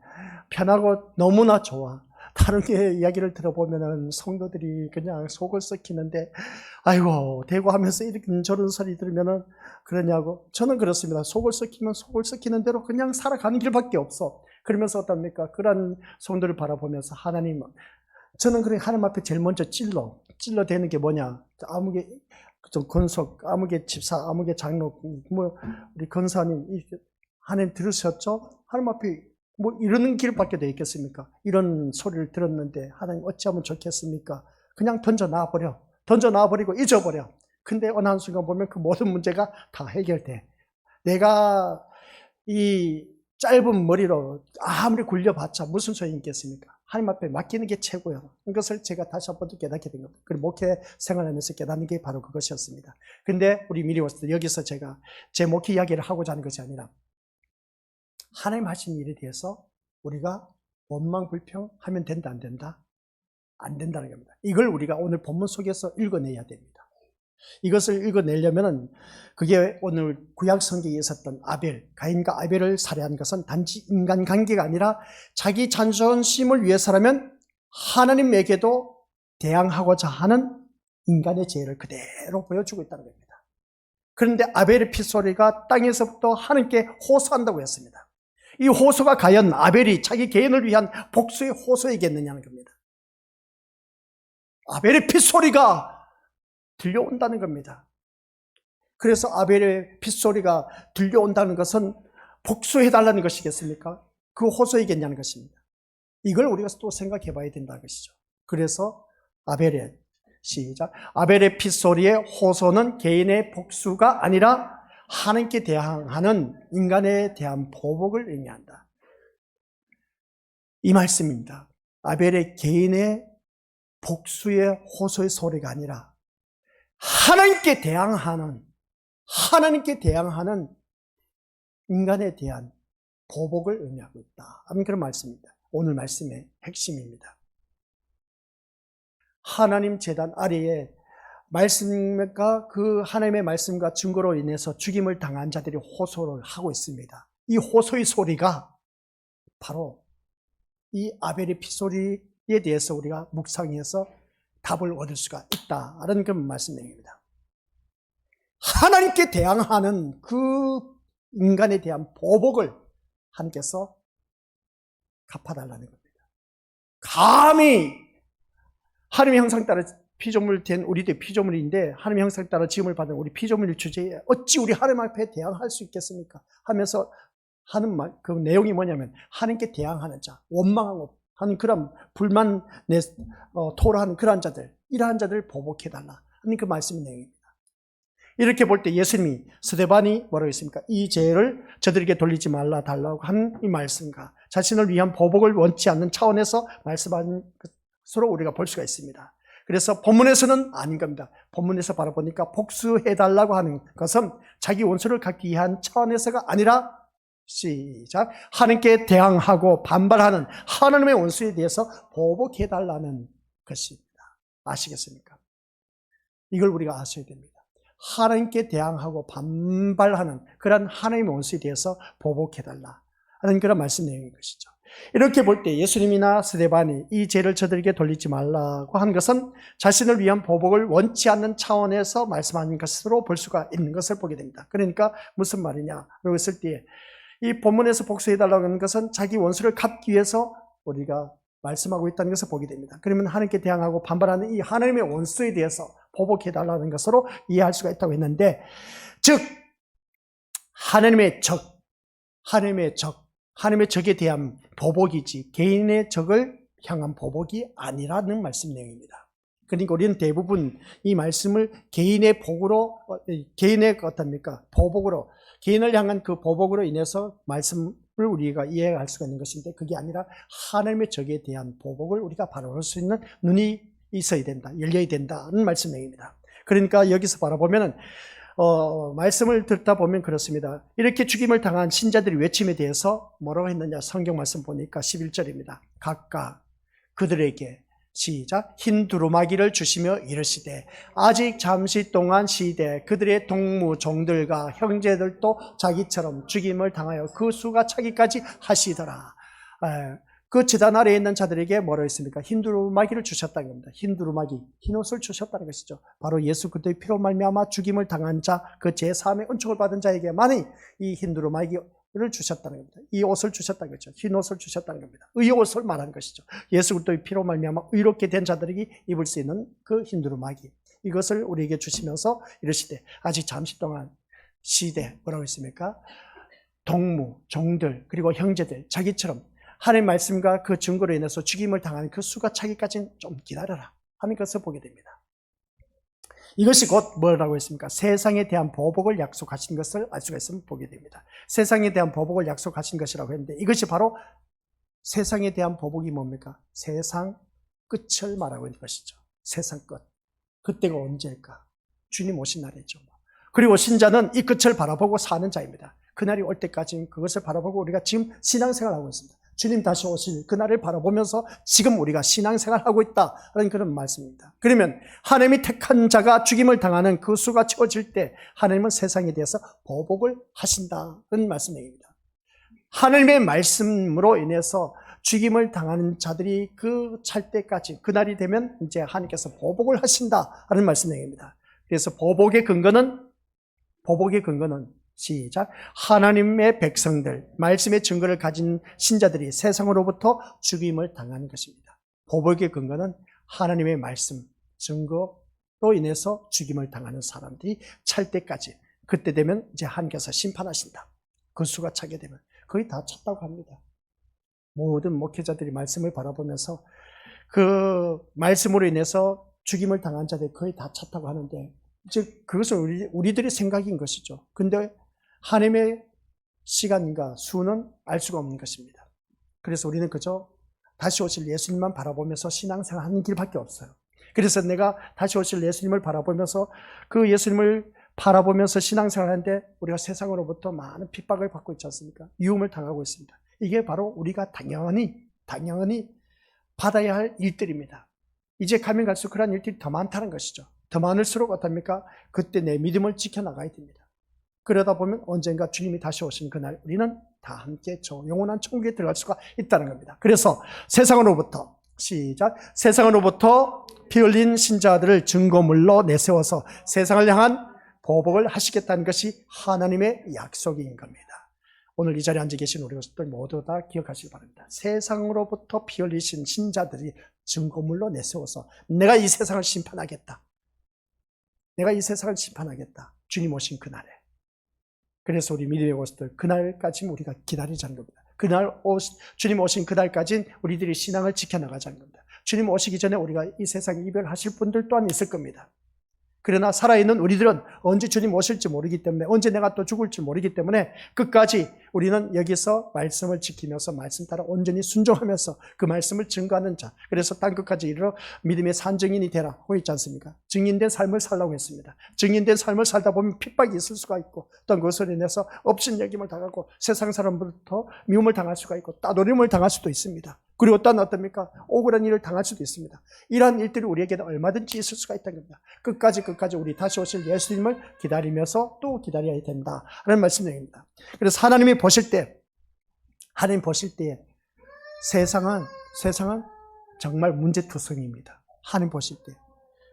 편하고 너무나 좋아. 다른 게 이야기를 들어보면은 성도들이 그냥 속을 썩히는데, 아이고, 대고 하면서 이렇게 저런 소리 들으면은 그러냐고. 저는 그렇습니다. 속을 썩히면 속을 썩히는 대로 그냥 살아가는 길밖에 없어. 그러면서 어떻습니까? 그런 성도를 바라보면서 하나님, 저는 그래 하나님 앞에 제일 먼저 찔러대는 게 뭐냐? 아무개 좀 권속, 아무개 집사, 아무개 장로, 뭐 우리 권사님, 하나님 들으셨죠? 하나님 앞에 뭐 이러는 길밖에 돼 있겠습니까? 이런 소리를 들었는데 하나님 어찌하면 좋겠습니까? 그냥 던져놔버리고 잊어버려. 근데 어느 한순간 보면 그 모든 문제가 다 해결돼. 내가 이 짧은 머리로 아무리 굴려봤자 무슨 소용이 있겠습니까? 하나님 앞에 맡기는 게 최고예요. 이것을 제가 다시 한 번 더 깨닫게 된 겁니다. 그리고 목회 생활하면서 깨닫는 게 바로 그것이었습니다. 근데 우리 미리워스들 여기서 제가 제 목회 이야기를 하고자 하는 것이 아니라 하나님 하신 일에 대해서 우리가 원망불평하면 된다 안 된다? 안 된다는 겁니다. 이걸 우리가 오늘 본문 속에서 읽어내야 됩니다. 이것을 읽어내려면 그게 오늘 구약 성경에 있었던 가인과 아벨을 살해한 것은 단지 인간관계가 아니라 자기 자존심을 위해서라면 하나님에게도 대항하고자 하는 인간의 죄를 그대로 보여주고 있다는 겁니다. 그런데 아벨의 핏소리가 땅에서부터 하나님께 호소한다고 했습니다. 이 호소가 과연 아벨이 자기 개인을 위한 복수의 호소이겠느냐는 겁니다. 아벨의 핏소리가 들려온다는 겁니다. 그래서 아벨의 핏소리가 들려온다는 것은 복수해달라는 것이겠습니까? 그 호소이겠냐는 것입니다. 이걸 우리가 또 생각해 봐야 된다는 것이죠. 그래서 아벨의 핏소리의 호소는 개인의 복수가 아니라 하나님께 대항하는 인간에 대한 보복을 의미한다. 이 말씀입니다. 아벨의 개인의 복수의 호소의 소리가 아니라 하나님께 대항하는 인간에 대한 보복을 의미하고 있다. 그런 말씀입니다. 오늘 말씀의 핵심입니다. 하나님 제단 아래에 말씀과 그 하나님의 말씀과 증거로 인해서 죽임을 당한 자들이 호소를 하고 있습니다. 이 호소의 소리가 바로 이 아벨의 핏소리에 대해서 우리가 묵상해서 답을 얻을 수가 있다라는 그런 말씀입니다. 하나님께 대항하는 그 인간에 대한 보복을 하나님께서 갚아달라는 겁니다. 감히 하나님의 형상 따라 피조물 된 우리들 피조물인데 하나님의 형상 따라 지음을 받은 우리 피조물 주제에 어찌 우리 하나님 앞에 대항할 수 있겠습니까? 하면서 하는 말, 그 내용이 뭐냐면 하나님께 대항하는 자, 원망하고 하는 그런 불만 토로하는 그러한 자들, 이러한 자들을 보복해달라 하는 그 말씀의 내용입니다. 이렇게 볼 때 예수님이 스데반이 뭐라고 했습니까? 이 죄를 저들에게 돌리지 말라 달라고 한 이 말씀과 자신을 위한 보복을 원치 않는 차원에서 말씀한 것으로 우리가 볼 수가 있습니다. 그래서 본문에서는 아닌 겁니다. 본문에서 바로 보니까 복수해달라고 하는 것은 자기 원수를 갚기 위한 차원에서가 아니라 시작. 하나님께 대항하고 반발하는 하나님의 원수에 대해서 보복해달라는 것입니다. 아시겠습니까? 이걸 우리가 아셔야 됩니다. 하나님께 대항하고 반발하는 그런 하나님의 원수에 대해서 보복해달라 하는 그런 말씀 내용인 것이죠. 이렇게 볼 때 예수님이나 스데반이 이 죄를 저들에게 돌리지 말라고 한 것은 자신을 위한 보복을 원치 않는 차원에서 말씀하는 것으로 볼 수가 있는 것을 보게 됩니다. 그러니까 무슨 말이냐라고 했을 때 이 본문에서 복수해달라고 하는 것은 자기 원수를 갚기 위해서 우리가 말씀하고 있다는 것을 보게 됩니다. 그러면 하나님께 대항하고 반발하는 이 하나님의 원수에 대해서 보복해달라는 것으로 이해할 수가 있다고 했는데, 즉 하나님의 적에 대한 보복이지 개인의 적을 향한 보복이 아니라는 말씀 내용입니다. 그러니까 우리는 대부분 이 말씀을 개인의 보복으로, 개인을 향한 그 보복으로 인해서 말씀을 우리가 이해할 수가 있는 것인데, 그게 아니라 하나님의 적에 대한 보복을 우리가 바라볼 수 있는 눈이 있어야 된다, 열려야 된다는 말씀 내용입니다. 그러니까 여기서 바라보면은 말씀을 듣다 보면 그렇습니다. 이렇게 죽임을 당한 신자들의 외침에 대해서 뭐라고 했느냐, 성경 말씀 보니까 11절입니다. 각각 그들에게 시작, 흰 두루마기를 주시며 이르시되 아직 잠시 동안 시되 그들의 동무 종들과 형제들도 자기처럼 죽임을 당하여 그 수가 차기까지 하시더라. 그 제단 아래에 있는 자들에게 뭐라고 했습니까? 흰 두루마기를 주셨다는 겁니다. 흰 두루마기, 흰 옷을 주셨다는 것이죠. 바로 예수 그리스도의 피로 말미암아 죽임을 당한 자, 그 제3의 은총을 받은 자에게만이 이 흰 두루마기를 주셨다는 겁니다. 이 옷을 주셨다는 거죠. 흰 옷을 주셨다는 겁니다. 의의 옷을 말하는 것이죠. 예수 그리스도의 피로 말미암아 의롭게 된 자들이 입을 수 있는 그 흰 두루마기, 이것을 우리에게 주시면서 이르시되 아직 잠시 동안 시대, 뭐라고 했습니까? 동무, 종들, 그리고 형제들, 자기처럼 하나님의 말씀과 그 증거로 인해서 죽임을 당하는 그 수가 차기까지는 좀 기다려라 하는 것을 보게 됩니다. 이것이 곧 뭐라고 했습니까? 세상에 대한 보복을 약속하신 것을 알 수가 있으면 보게 됩니다. 세상에 대한 보복을 약속하신 것이라고 했는데, 이것이 바로 세상에 대한 보복이 뭡니까? 세상 끝을 말하고 있는 것이죠. 세상 끝. 그때가 언제일까? 주님 오신 날이죠. 그리고 신자는 이 끝을 바라보고 사는 자입니다. 그날이 올 때까지 그것을 바라보고 우리가 지금 신앙생활을 하고 있습니다. 주님 다시 오실 그날을 바라보면서 지금 우리가 신앙생활을 하고 있다는 그런 말씀입니다. 그러면 하나님이 택한 자가 죽임을 당하는 그 수가 채워질 때 하나님은 세상에 대해서 보복을 하신다는 말씀입니다. 하나님의 말씀으로 인해서 죽임을 당하는 자들이 그 찰 때까지, 그날이 되면 이제 하나님께서 보복을 하신다는 말씀입니다. 그래서 보복의 근거는 시작, 하나님의 백성들, 말씀의 증거를 가진 신자들이 세상으로부터 죽임을 당하는 것입니다. 보복의 근거는 하나님의 말씀, 증거로 인해서 죽임을 당하는 사람들이 찰 때까지, 그때 되면 이제 하나님께서 심판하신다. 그 수가 차게 되면 거의 다 찼다고 합니다. 모든 목회자들이 말씀을 바라보면서 그 말씀으로 인해서 죽임을 당한 자들이 거의 다 찼다고 하는데, 즉 그것은 우리들의 생각인 것이죠. 근데 하나님의 시간과 수는 알 수가 없는 것입니다. 그래서 우리는 그저 다시 오실 예수님만 바라보면서 신앙생활 하는 길밖에 없어요. 그래서 내가 다시 오실 예수님을 바라보면서 그 예수님을 바라보면서 신앙생활 하는데 우리가 세상으로부터 많은 핍박을 받고 있지 않습니까? 유혹을 당하고 있습니다. 이게 바로 우리가 당연히 받아야 할 일들입니다. 이제 가면 갈수록 그런 일들이 더 많다는 것이죠. 더 많을수록 어떻습니까? 그때 내 믿음을 지켜나가야 됩니다. 그러다 보면 언젠가 주님이 다시 오신 그날 우리는 다 함께 저 영원한 천국에 들어갈 수가 있다는 겁니다. 그래서 세상으로부터 피 흘린 신자들을 증거물로 내세워서 세상을 향한 보복을 하시겠다는 것이 하나님의 약속인 겁니다. 오늘 이 자리에 앉아 계신 우리 것들 모두 다 기억하시기 바랍니다. 세상으로부터 피 흘리신 신자들이 증거물로 내세워서 내가 이 세상을 심판하겠다. 주님 오신 그날에. 그래서 우리 믿음의 것들 그날까지 우리가 기다리자는 겁니다. 주님 오신 그날까지는 우리들이 신앙을 지켜나가자는 겁니다. 주님 오시기 전에 우리가 이 세상 이별하실 분들 또한 있을 겁니다. 그러나 살아있는 우리들은 언제 주님 오실지 모르기 때문에, 언제 내가 또 죽을지 모르기 때문에 끝까지 우리는 여기서 말씀을 지키면서 말씀 따라 온전히 순종하면서 그 말씀을 증거하는 자, 그래서 땅끝까지 이르러 믿음의 산증인이 되라 고 있지 않습니까? 증인된 삶을 살라고 했습니다. 증인된 삶을 살다 보면 핍박이 있을 수가 있고, 또 그것으로 인해서 업신여김을 당하고 세상 사람으로부터 미움을 당할 수가 있고 따돌림을 당할 수도 있습니다. 그리고 또한 어떻습니까? 억울한 일을 당할 수도 있습니다. 이러한 일들이 우리에게는 얼마든지 있을 수가 있다는 겁니다. 끝까지 우리 다시 오실 예수님을 기다리면서 또 기다려야 된다라는 말씀입니다. 그래서 하나님 보실 때 세상은 정말 문제투성입니다. 하나님 보실 때.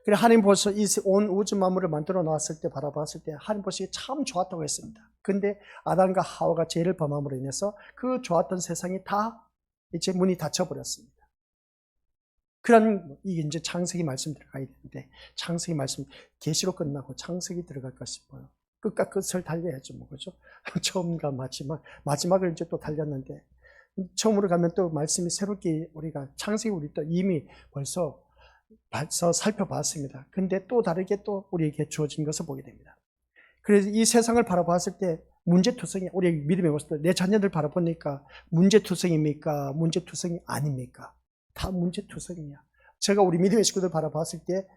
그래 하나님 보셔 이 온 우주 만물을 만들어 놨을 때, 바라봤을 때 하나님 보시기에 참 좋았다고 했습니다. 근데 아담과 하와가 죄를 범함으로 인해서 그 좋았던 세상이 다 이제 문이 닫혀버렸습니다. 이게 이제 창세기 말씀 들어가야 되는데, 창세기 말씀 계시로 끝나고 창세기 들어갈까 싶어요. 끝과 끝을 달려야죠, 그죠? 처음과 마지막을 이제 또 달렸는데, 처음으로 가면 또 말씀이 새롭게 우리가 창세기 우리 또 이미 벌써 살펴봤습니다. 근데 또 다르게 또 우리에게 주어진 것을 보게 됩니다. 그래서 이 세상을 바라봤을 때 문제투성이, 우리 믿음의 모습들, 내 자녀들 바라보니까 문제투성입니까? 문제투성이 아닙니까? 다 문제투성이야. 제가 우리 믿음의 식구들 바라봤을 때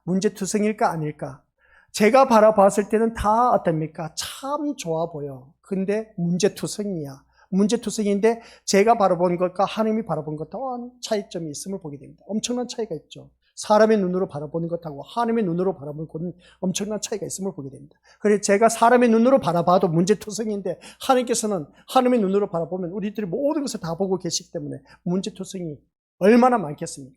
문제투성일까 아닐까? 제가 바라봤을 때는 다 어떻습니까? 참 좋아 보여. 근데 문제투성이야. 문제투성인데 제가 바라본 것과 하나님이 바라본 것 또한 차이점이 있음을 보게 됩니다. 엄청난 차이가 있죠. 사람의 눈으로 바라보는 것하고 하나님의 눈으로 바라보는 것은 엄청난 차이가 있음을 보게 됩니다. 그래서 제가 사람의 눈으로 바라봐도 문제투성인데 하나님께서는 하나님의 눈으로 바라보면 우리들이 모든 것을 다 보고 계시기 때문에 문제투성이 얼마나 많겠습니까?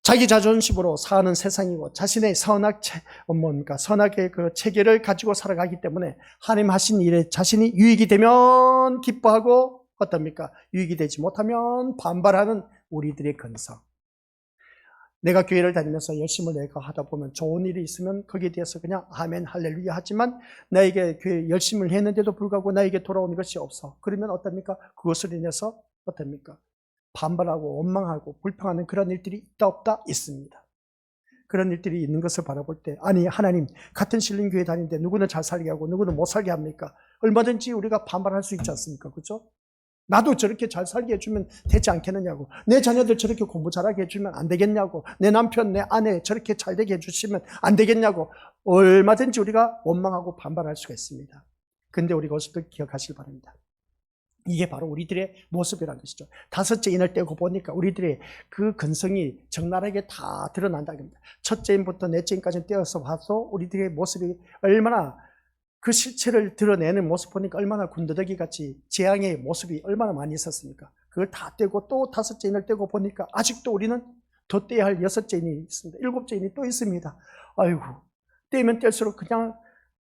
자기 자존심으로 사는 세상이고 자신의 선악의 그 체계를 가지고 살아가기 때문에 하나님 하신 일에 자신이 유익이 되면 기뻐하고 어떻습니까? 유익이 되지 못하면 반발하는 우리들의 근성. 내가 교회를 다니면서 열심을 내가 하다 보면 좋은 일이 있으면 거기에 대해서 그냥 아멘 할렐루야 하지만 나에게 교회 열심을 했는데도 불구하고 나에게 돌아오는 것이 없어. 그러면 어떻습니까? 그것을 인해서 어떻습니까? 반발하고 원망하고 불평하는 그런 일들이 있다 없다 있습니다. 그런 일들이 있는 것을 바라볼 때 아니 하나님 같은 신림교회 다니는데 누구는 잘 살게 하고 누구는 못 살게 합니까? 얼마든지 우리가 반발할 수 있지 않습니까? 그렇죠? 나도 저렇게 잘 살게 해주면 되지 않겠느냐고, 내 자녀들 저렇게 공부 잘하게 해주면 안 되겠냐고, 내 남편 내 아내 저렇게 잘 되게 해주시면 안 되겠냐고 얼마든지 우리가 원망하고 반발할 수가 있습니다. 근데 우리가 어떻게 기억하시기 바랍니다. 이게 바로 우리들의 모습이라는 것이죠. 다섯째 인을 떼고 보니까 우리들의 그 근성이 적나라하게 다 드러난다는 겁니다. 첫째 인부터 넷째 인까지 떼어서 봐서 우리들의 모습이 얼마나 그 실체를 드러내는 모습 보니까 얼마나 군더더기 같이 재앙의 모습이 얼마나 많이 있었습니까? 그걸 다 떼고 또 다섯째 인을 떼고 보니까 아직도 우리는 더 떼야 할 여섯째 인이 있습니다. 일곱째 인이 또 있습니다. 아이고, 떼면 뗄수록 그냥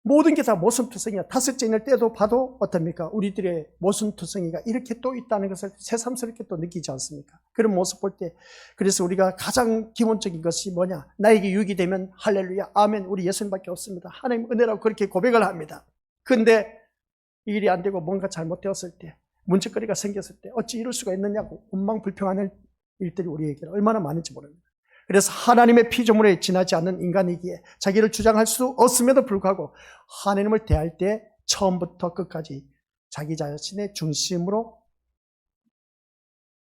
모든 게 다 모순투성이야. 다섯째 인을 떼도 봐도 어떻습니까? 우리들의 모순투성이가 이렇게 또 있다는 것을 새삼스럽게 또 느끼지 않습니까? 그런 모습 볼 때 그래서 우리가 가장 기본적인 것이 뭐냐? 나에게 유익이 되면 할렐루야 아멘 우리 예수님밖에 없습니다. 하나님 은혜라고 그렇게 고백을 합니다. 근데 이 일이 안 되고 뭔가 잘못되었을 때 문제거리가 생겼을 때 어찌 이럴 수가 있느냐고 원망 불평하는 일들이 우리에게 얼마나 많은지 모릅니다. 그래서 하나님의 피조물에 지나지 않는 인간이기에 자기를 주장할 수 없음에도 불구하고 하나님을 대할 때 처음부터 끝까지 자기 자신의 중심으로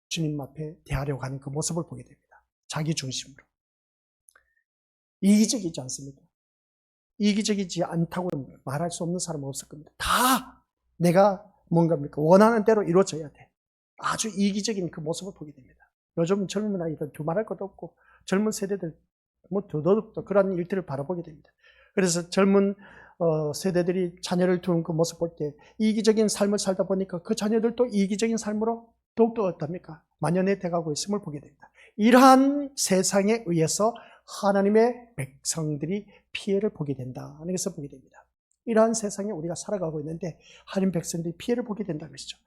주님 앞에 대하려고 하는 그 모습을 보게 됩니다. 자기 중심으로. 이기적이지 않습니다. 이기적이지 않다고 말할 수 없는 사람은 없을 겁니다. 다 내가 뭔가입니까? 원하는 대로 이루어져야 돼. 아주 이기적인 그 모습을 보게 됩니다. 요즘 젊은 아이들 두말할 것도 없고 젊은 세대들 더더욱더 그런 일들을 바라보게 됩니다. 그래서 젊은 세대들이 자녀를 두는 그 모습 볼 때 이기적인 삶을 살다 보니까 그 자녀들도 이기적인 삶으로 더욱더 어떻습니까? 만연해 돼가고 있음을 보게 됩니다. 이러한 세상에 의해서 하나님의 백성들이 피해를 보게 된다는 것을 보게 됩니다. 이러한 세상에 우리가 살아가고 있는데 하나님 백성들이 피해를 보게 된다는 것이죠.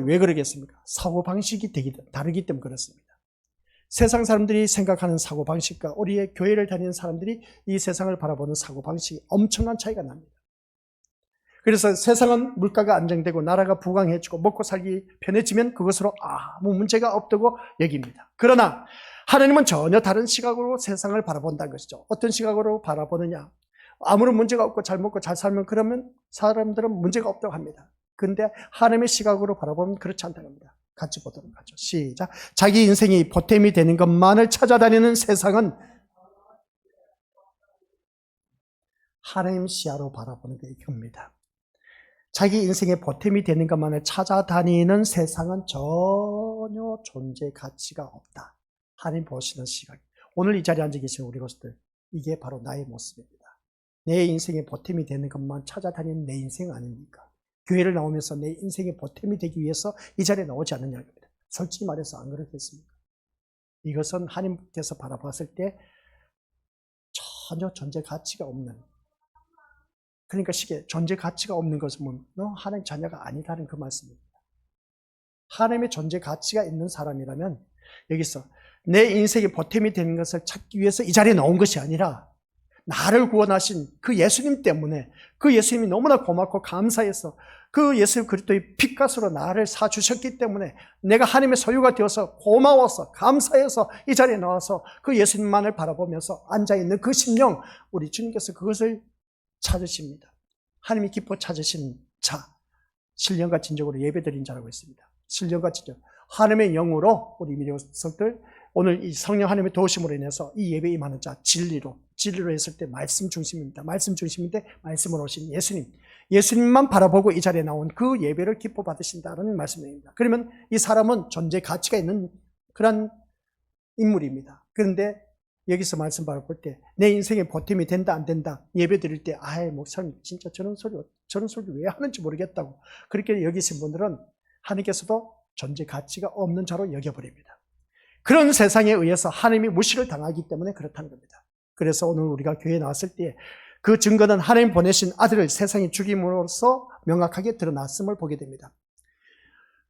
왜 그러겠습니까? 사고방식이 다르기 때문에 그렇습니다. 세상 사람들이 생각하는 사고방식과 우리의 교회를 다니는 사람들이 이 세상을 바라보는 사고방식이 엄청난 차이가 납니다. 그래서 세상은 물가가 안정되고 나라가 부강해지고 먹고 살기 편해지면 그것으로 아무 문제가 없다고 여깁니다. 그러나 하나님은 전혀 다른 시각으로 세상을 바라본다는 것이죠. 어떤 시각으로 바라보느냐? 아무런 문제가 없고 잘 먹고 잘 살면 그러면 사람들은 문제가 없다고 합니다. 근데 하나님의 시각으로 바라보면 그렇지 않다는 겁니다. 같이 보도록 하죠. 시작. 자기 인생이 보탬이 되는 것만을 찾아다니는 세상은 하나님 시야로 바라보는 게 이겁니다. 자기 인생의 보탬이 되는 것만을 찾아다니는 세상은 전혀 존재 가치가 없다. 하나님 보시는 시각. 오늘 이 자리에 앉아 계신 우리 것들, 이게 바로 나의 모습입니다. 내 인생의 보탬이 되는 것만 찾아다니는 내 인생 아닙니까? 교회를 나오면서 내 인생의 보탬이 되기 위해서 이 자리에 나오지 않느냐는 겁니다. 솔직히 말해서 안 그렇겠습니까? 이것은 하나님께서 바라봤을 때 전혀 존재 가치가 없는, 그러니까 존재 가치가 없는 것은 너 하나님 자녀가 아니라는 그 말씀입니다. 하나님의 존재 가치가 있는 사람이라면 여기서 내 인생의 보탬이 되는 것을 찾기 위해서 이 자리에 나온 것이 아니라 나를 구원하신 그 예수님 때문에, 그 예수님이 너무나 고맙고 감사해서 그 예수 그리스도의 핏값으로 나를 사주셨기 때문에 내가 하나님의 소유가 되어서 고마워서 감사해서 이 자리에 나와서 그 예수님만을 바라보면서 앉아있는 그 심령, 우리 주님께서 그것을 찾으십니다. 하나님이 기뻐 찾으신 자, 신령과 진정으로 예배드린 자라고 했습니다. 신령과 진정, 하나님의 영으로 우리 믿음의 성들 오늘 이 성령 하나님의 도우심으로 인해서 이 예배에 임하는 자, 진리로 했을 때 말씀 중심입니다. 말씀 중심인데 말씀으로 오신 예수님만 바라보고 이 자리에 나온 그 예배를 기뻐 받으신다는 말씀입니다. 그러면 이 사람은 존재 가치가 있는 그런 인물입니다. 그런데 여기서 말씀 바라볼 때 내 인생에 보탬이 된다 안 된다 예배 드릴 때 목사님 진짜 저런 소리 왜 하는지 모르겠다고 그렇게 여기신 분들은 하나님께서도 존재 가치가 없는 자로 여겨버립니다. 그런 세상에 의해서 하나님이 무시를 당하기 때문에 그렇다는 겁니다. 그래서 오늘 우리가 교회에 나왔을 때 그 증거는 하나님 보내신 아들을 세상에 죽임으로써 명확하게 드러났음을 보게 됩니다.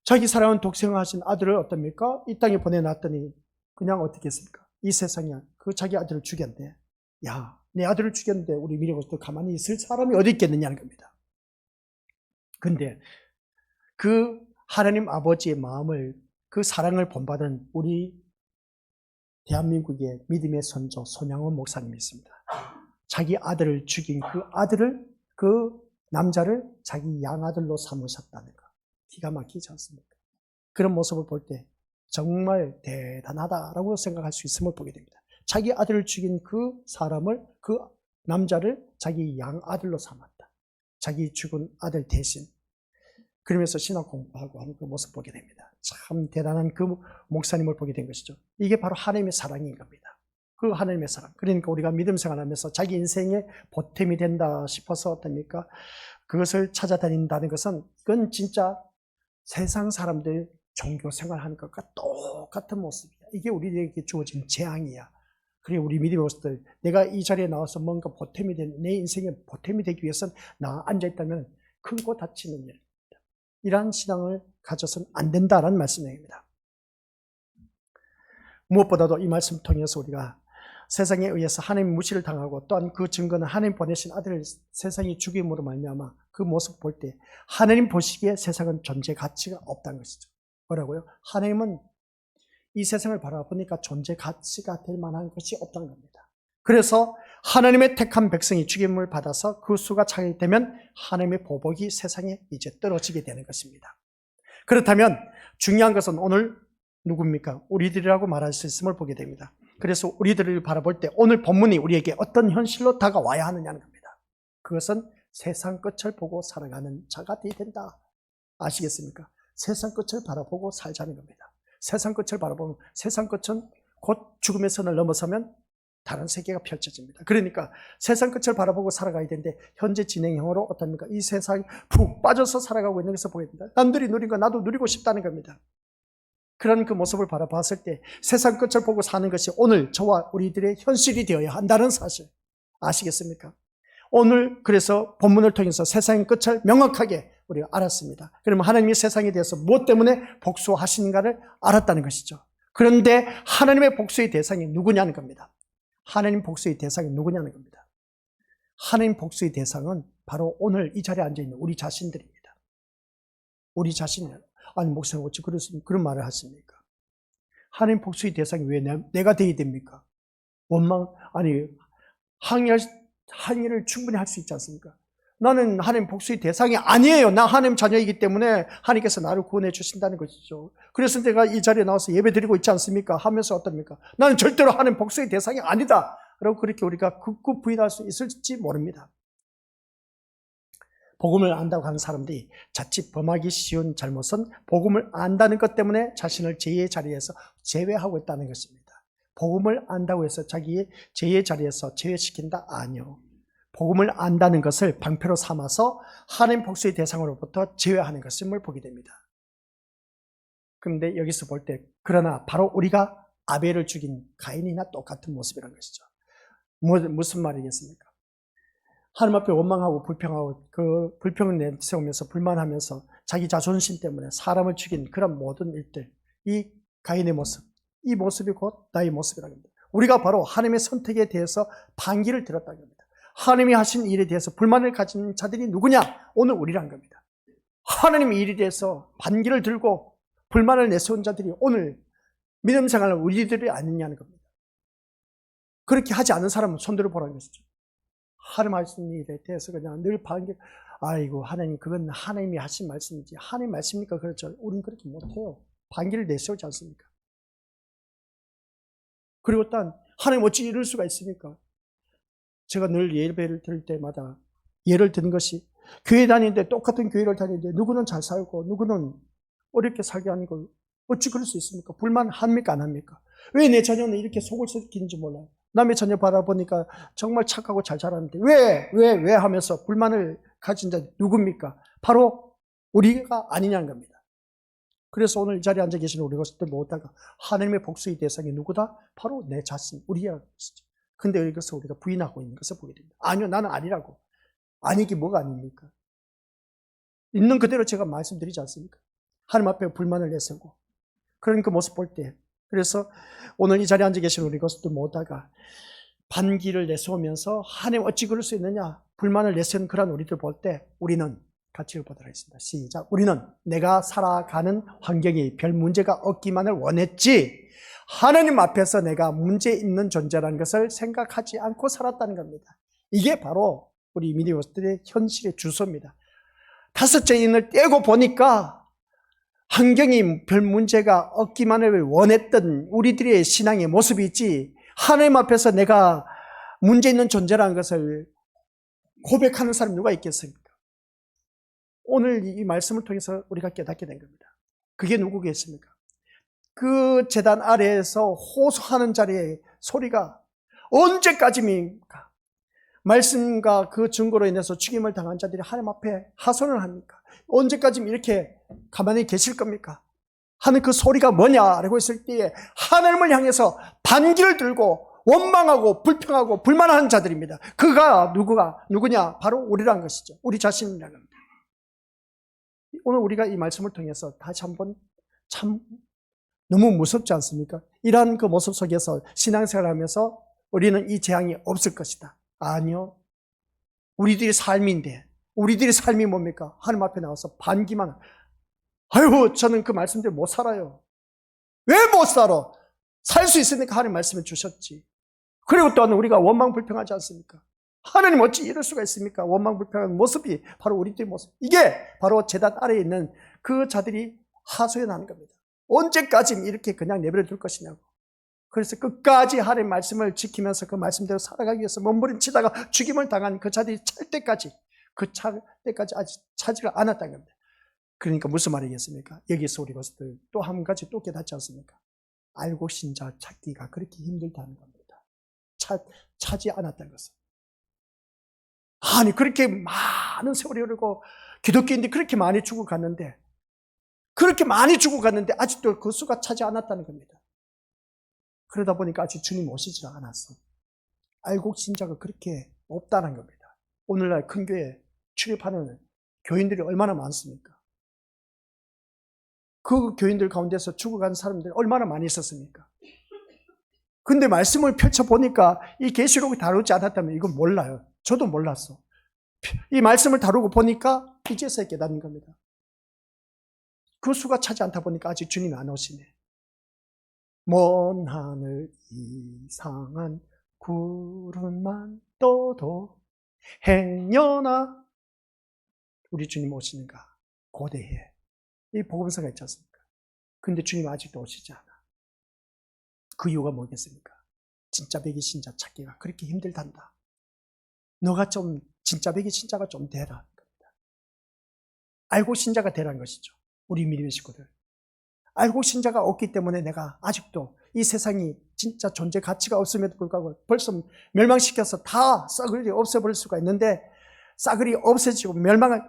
자기 사랑은 독생하신 아들을 어떻습니까? 이 땅에 보내놨더니 그냥 어떻게 했습니까? 이 세상에 그 자기 아들을 죽였는데 내 아들을 죽였는데 우리 미래고도 가만히 있을 사람이 어디 있겠느냐는 겁니다. 근데 그 하나님 아버지의 마음을 그 사랑을 본받은 우리 대한민국의 믿음의 선조 손양원 목사님이 있습니다. 자기 아들을 죽인 그 남자를 자기 양아들로 삼으셨다는 거 기가 막히지 않습니까? 그런 모습을 볼 때 정말 대단하다라고 생각할 수 있음을 보게 됩니다. 자기 아들을 죽인 그 남자를 자기 양아들로 삼았다. 자기 죽은 아들 대신. 그러면서 신학 공부하고 하는 그 모습을 보게 됩니다. 참 대단한 그 목사님을 보게 된 것이죠. 이게 바로 하나님의 사랑인 겁니다. 그 하나님의 사랑. 그러니까 우리가 믿음 생활하면서 자기 인생에 보탬이 된다 싶어서 어떻습니까? 그것을 찾아다닌다는 것은 그건 진짜 세상 사람들 종교 생활하는 것과 똑같은 모습이야. 이게 우리에게 주어진 재앙이야. 그래 우리 믿음의 모습들 내가 이 자리에 나와서 뭔가 보탬이 내 인생에 보탬이 되기 위해서는 나 앉아있다면 크고 다치는 일입니다. 이러한 신앙을 가져서는 안 된다라는 말씀입니다. 무엇보다도 이 말씀 통해서 우리가 세상에 의해서 하나님 무시를 당하고 또한 그 증거는 하나님 보내신 아들을 세상이 죽임으로 말미암아 그 모습 볼 때 하나님 보시기에 세상은 존재 가치가 없다는 것이죠. 뭐라고요? 하나님은 이 세상을 바라보니까 존재 가치가 될 만한 것이 없다는 겁니다. 그래서 하나님의 택한 백성이 죽임을 받아서 그 수가 차게 되면 하나님의 보복이 세상에 이제 떨어지게 되는 것입니다. 그렇다면 중요한 것은 오늘 누굽니까? 우리들이라고 말할 수 있음을 보게 됩니다. 그래서 우리들을 바라볼 때 오늘 본문이 우리에게 어떤 현실로 다가와야 하느냐는 겁니다. 그것은 세상 끝을 보고 살아가는 자가 되어야 된다. 아시겠습니까? 세상 끝을 바라보고 살자는 겁니다. 세상 끝을 바라보면 세상 끝은 곧 죽음의 선을 넘어서면 다른 세계가 펼쳐집니다. 그러니까 세상 끝을 바라보고 살아가야 되는데 현재 진행형으로 어떻습니까? 이 세상에 푹 빠져서 살아가고 있는 것을 보게 됩니다. 남들이 누린 거 나도 누리고 싶다는 겁니다. 그런 그 모습을 바라봤을 때 세상 끝을 보고 사는 것이 오늘 저와 우리들의 현실이 되어야 한다는 사실 아시겠습니까? 오늘 그래서 본문을 통해서 세상의 끝을 명확하게 우리가 알았습니다. 그러면 하나님이 세상에 대해서 무엇 때문에 복수하시는가를 알았다는 것이죠. 그런데 하나님의 복수의 대상이 누구냐는 겁니다. 하나님 복수의 대상이 누구냐는 겁니다. 하나님 복수의 대상은 바로 오늘 이 자리에 앉아있는 우리 자신들입니다. 우리 자신이에요. 아니 목사님 어찌 그런 말을 하십니까? 하나님 복수의 대상이 왜 내가 되어야 됩니까? 항의를 충분히 할 수 있지 않습니까? 나는 하나님 복수의 대상이 아니에요. 나 하나님 자녀이기 때문에 하나님께서 나를 구원해 주신다는 것이죠. 그래서 내가 이 자리에 나와서 예배 드리고 있지 않습니까? 하면서 어떻습니까? 나는 절대로 하나님 복수의 대상이 아니다. 라고 그렇게 우리가 극구 부인할 수 있을지 모릅니다. 복음을 안다고 하는 사람들이 자칫 범하기 쉬운 잘못은 복음을 안다는 것 때문에 자신을 제의 자리에서 제외하고 있다는 것입니다. 복음을 안다고 해서 자기의 제의 자리에서 제외시킨다? 아니요. 복음을 안다는 것을 방패로 삼아서 하나님 복수의 대상으로부터 제외하는 것임을 보게 됩니다. 그런데 여기서 볼 때 그러나 바로 우리가 아벨을 죽인 가인이나 똑같은 모습이라는 것이죠. 무슨 말이겠습니까? 하나님 앞에 원망하고 불평하고 그 불평을 내세우면서 불만하면서 자기 자존심 때문에 사람을 죽인 그런 모든 일들, 이 가인의 모습, 이 모습이 곧 나의 모습이라는 겁니다. 우리가 바로 하나님의 선택에 대해서 반기를 들었다는 겁니다. 하나님이 하신 일에 대해서 불만을 가진 자들이 누구냐? 오늘 우리라는 겁니다. 하나님의 일에 대해서 반기를 들고 불만을 내세운 자들이 오늘 믿음 생활을 우리들이 아니냐는 겁니다. 그렇게 하지 않은 사람은 손들어 보라는 것이죠. 하나님 하신 일에 대해서 그냥 늘 반기, 아이고 하나님 그건 하나님이 하신 말씀이지 하나님 말씀입니까? 그렇죠. 우리는 그렇게 못해요. 반기를 내세우지 않습니까? 그리고 또 하나님 어찌 이럴 수가 있습니까? 제가 늘 예배를 드릴 때마다 예를 드는 것이 교회 다니는데 똑같은 교회를 다니는데 누구는 잘 살고 누구는 어렵게 살게 하는 걸 어찌 그럴 수 있습니까? 불만합니까? 안 합니까? 왜 내 자녀는 이렇게 속을 썩이는지 몰라요. 남의 자녀 바라보니까 정말 착하고 잘 자라는데 왜 하면서 불만을 가진 자 누굽니까? 바로 우리가 아니냐는 겁니다. 그래서 오늘 이 자리에 앉아 계시는 우리 것들 모두가 하나님의 복수의 대상이 누구다? 바로 내 자신, 우리라는 것이죠. 근데 이것을 우리가 부인하고 있는 것을 보게 됩니다. 아니요, 나는 아니라고. 아니기 뭐가 아닙니까? 있는 그대로 제가 말씀드리지 않습니까? 하나님 앞에 불만을 내세우고 그런 그 모습 볼 때, 그래서 오늘 이 자리에 앉아 계신 우리 것들 모두가 반기를 내세우면서 하나님 어찌 그럴 수 있느냐 불만을 내세우는 그런 우리들 볼 때 우리는 같이 읽어보도록 하겠습니다. 시작. 우리는 내가 살아가는 환경이 별 문제가 없기만을 원했지 하나님 앞에서 내가 문제 있는 존재라는 것을 생각하지 않고 살았다는 겁니다. 이게 바로 우리 미디어들의 현실의 주소입니다. 다섯째 인을 떼고 보니까 환경이 별 문제가 없기만을 원했던 우리들의 신앙의 모습이 있지 하나님 앞에서 내가 문제 있는 존재라는 것을 고백하는 사람이 누가 있겠습니까? 오늘 이 말씀을 통해서 우리가 깨닫게 된 겁니다. 그게 누구겠습니까? 그 제단 아래에서 호소하는 자리에 소리가 언제까지입니까? 말씀과 그 증거로 인해서 죽임을 당한 자들이 하나님 앞에 하소연을 합니까? 언제까지 이렇게 가만히 계실 겁니까? 하는 그 소리가 뭐냐라고 했을 때에 하나님을 향해서 반기를 들고 원망하고 불평하고 불만하는 자들입니다. 그가 누구냐? 바로 우리라는 것이죠. 우리 자신이라는 겁니다. 오늘 우리가 이 말씀을 통해서 다시 한번 참 너무 무섭지 않습니까? 이러한 그 모습 속에서 신앙생활을 하면서 우리는 이 재앙이 없을 것이다. 아니요. 우리들의 삶인데, 우리들의 삶이 뭡니까? 하나님 앞에 나와서 반기만, 아유, 저는 그 말씀대로 못 살아요. 왜 못 살아? 살 수 있으니까 하나님 말씀을 주셨지. 그리고 또한 우리가 원망 불평하지 않습니까? 하나님 어찌 이럴 수가 있습니까? 원망 불평하는 모습이 바로 우리들의 모습. 이게 바로 제단 아래에 있는 그 자들이 하소연하는 겁니다. 언제까지 이렇게 그냥 내버려 둘 것이냐고. 그래서 끝까지 하나님의 말씀을 지키면서 그 말씀대로 살아가기 위해서 몸부림치다가 죽임을 당한 그 자들이 찰 때까지 아직 차지를 않았다는 겁니다. 그러니까 무슨 말이겠습니까? 여기서 우리 것들 또 한 가지 또 깨닫지 않습니까? 알고 신자 찾기가 그렇게 힘들다는 겁니다. 차지 않았다는 것은. 아니 그렇게 많은 세월이 흐르고 기독교인들이 그렇게 많이 죽어갔는데 아직도 그 수가 차지 않았다는 겁니다. 그러다 보니까 아직 주님 오시지 않았어. 알곡 신자가 그렇게 없다는 겁니다. 오늘날 큰 교회 출입하는 교인들이 얼마나 많습니까? 그 교인들 가운데서 죽어간 사람들이 얼마나 많이 있었습니까? 근데 말씀을 펼쳐보니까 이 계시록이 다루지 않았다면 이건 몰라요. 저도 몰랐어. 이 말씀을 다루고 보니까 이제서야 깨닫는 겁니다. 그 수가 차지 않다 보니까 아직 주님이 안 오시네. 먼 하늘 이상한 구름만 떠도 행여나 우리 주님 오시는가 고대해. 이 복음서가 있지 않습니까? 근데 주님 아직도 오시지 않아. 그 이유가 뭐겠습니까? 진짜 백이 신자 찾기가 그렇게 힘들단다. 너가 좀 진짜 백이 신자가 좀 되라. 알고 신자가 되라는 것이죠. 우리 믿음의 식구들. 알고 신자가 없기 때문에 내가 아직도 이 세상이 진짜 존재 가치가 없음에도 불구하고 벌써 멸망시켜서 다 싸그리 없애버릴 수가 있는데 싸그리 없애지고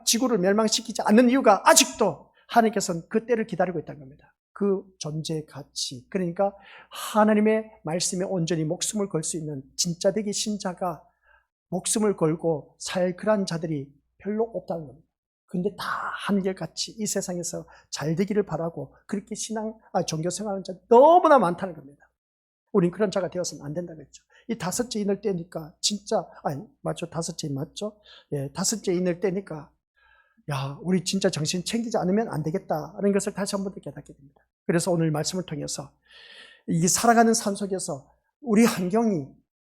지구를 멸망시키지 않는 이유가 아직도 하나님께서는 그 때를 기다리고 있다는 겁니다. 그 존재 가치, 그러니까 하나님의 말씀에 온전히 목숨을 걸 수 있는 진짜 되기 신자가 목숨을 걸고 살 그런 자들이 별로 없다는 겁니다. 근데 다 한결같이 이 세상에서 잘 되기를 바라고 그렇게 종교 생활하는 자 너무나 많다는 겁니다. 우린 그런 자가 되어서는 안 된다고 했죠. 이 다섯째 인을 떼니까 맞죠? 다섯째 인 맞죠? 예, 다섯째 인을 떼니까 우리 진짜 정신 챙기지 않으면 안 되겠다는 것을 다시 한번 더 깨닫게 됩니다. 그래서 오늘 말씀을 통해서 이 살아가는 삶 속에서 우리 환경이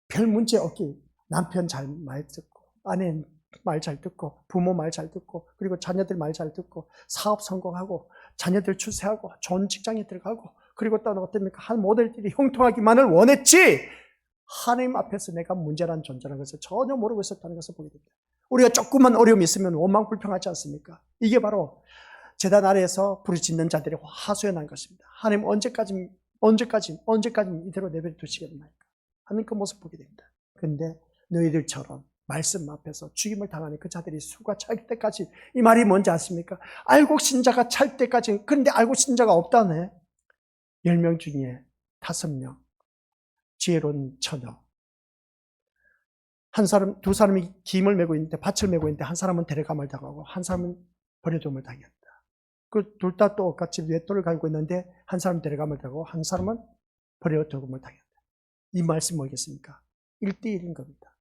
별 문제 없기, 남편 잘 말 듣고 아내 말 잘 듣고 부모 말 잘 듣고 그리고 자녀들 말 잘 듣고 사업 성공하고 자녀들 출세하고 좋은 직장에 들어가고 그리고 또 어떻습니까? 한 모델들이 형통하기만을 원했지 하나님 앞에서 내가 문제란 존재라는 것을 전혀 모르고 있었다는 것을 보게 됩니다. 우리가 조금만 어려움이 있으면 원망불평하지 않습니까? 이게 바로 제단 아래에서 부르짖는 자들이 하소연한 것입니다. 하나님 언제까지 이대로 내버려 두시겠나이까 하는 그 모습 보게 됩니다. 그런데 너희들처럼 말씀 앞에서 죽임을 당하는 그 자들이 수가 찰 때까지, 이 말이 뭔지 아십니까? 알고 신자가 찰 때까지. 그런데 알고 신자가 없다네. 10명 중에 5명 지혜로운 처녀, 두 사람이 김을 메고 있는데, 밭을 메고 있는데 한 사람은 데려감을 당하고 한 사람은 버려둠을 당했다. 그 둘 다 똑같이 맷돌을 갈고 있는데 한 사람은 데려감을 당하고 한 사람은 버려둠을 당했다. 이 말씀 뭐겠습니까? 1대1인 겁니다.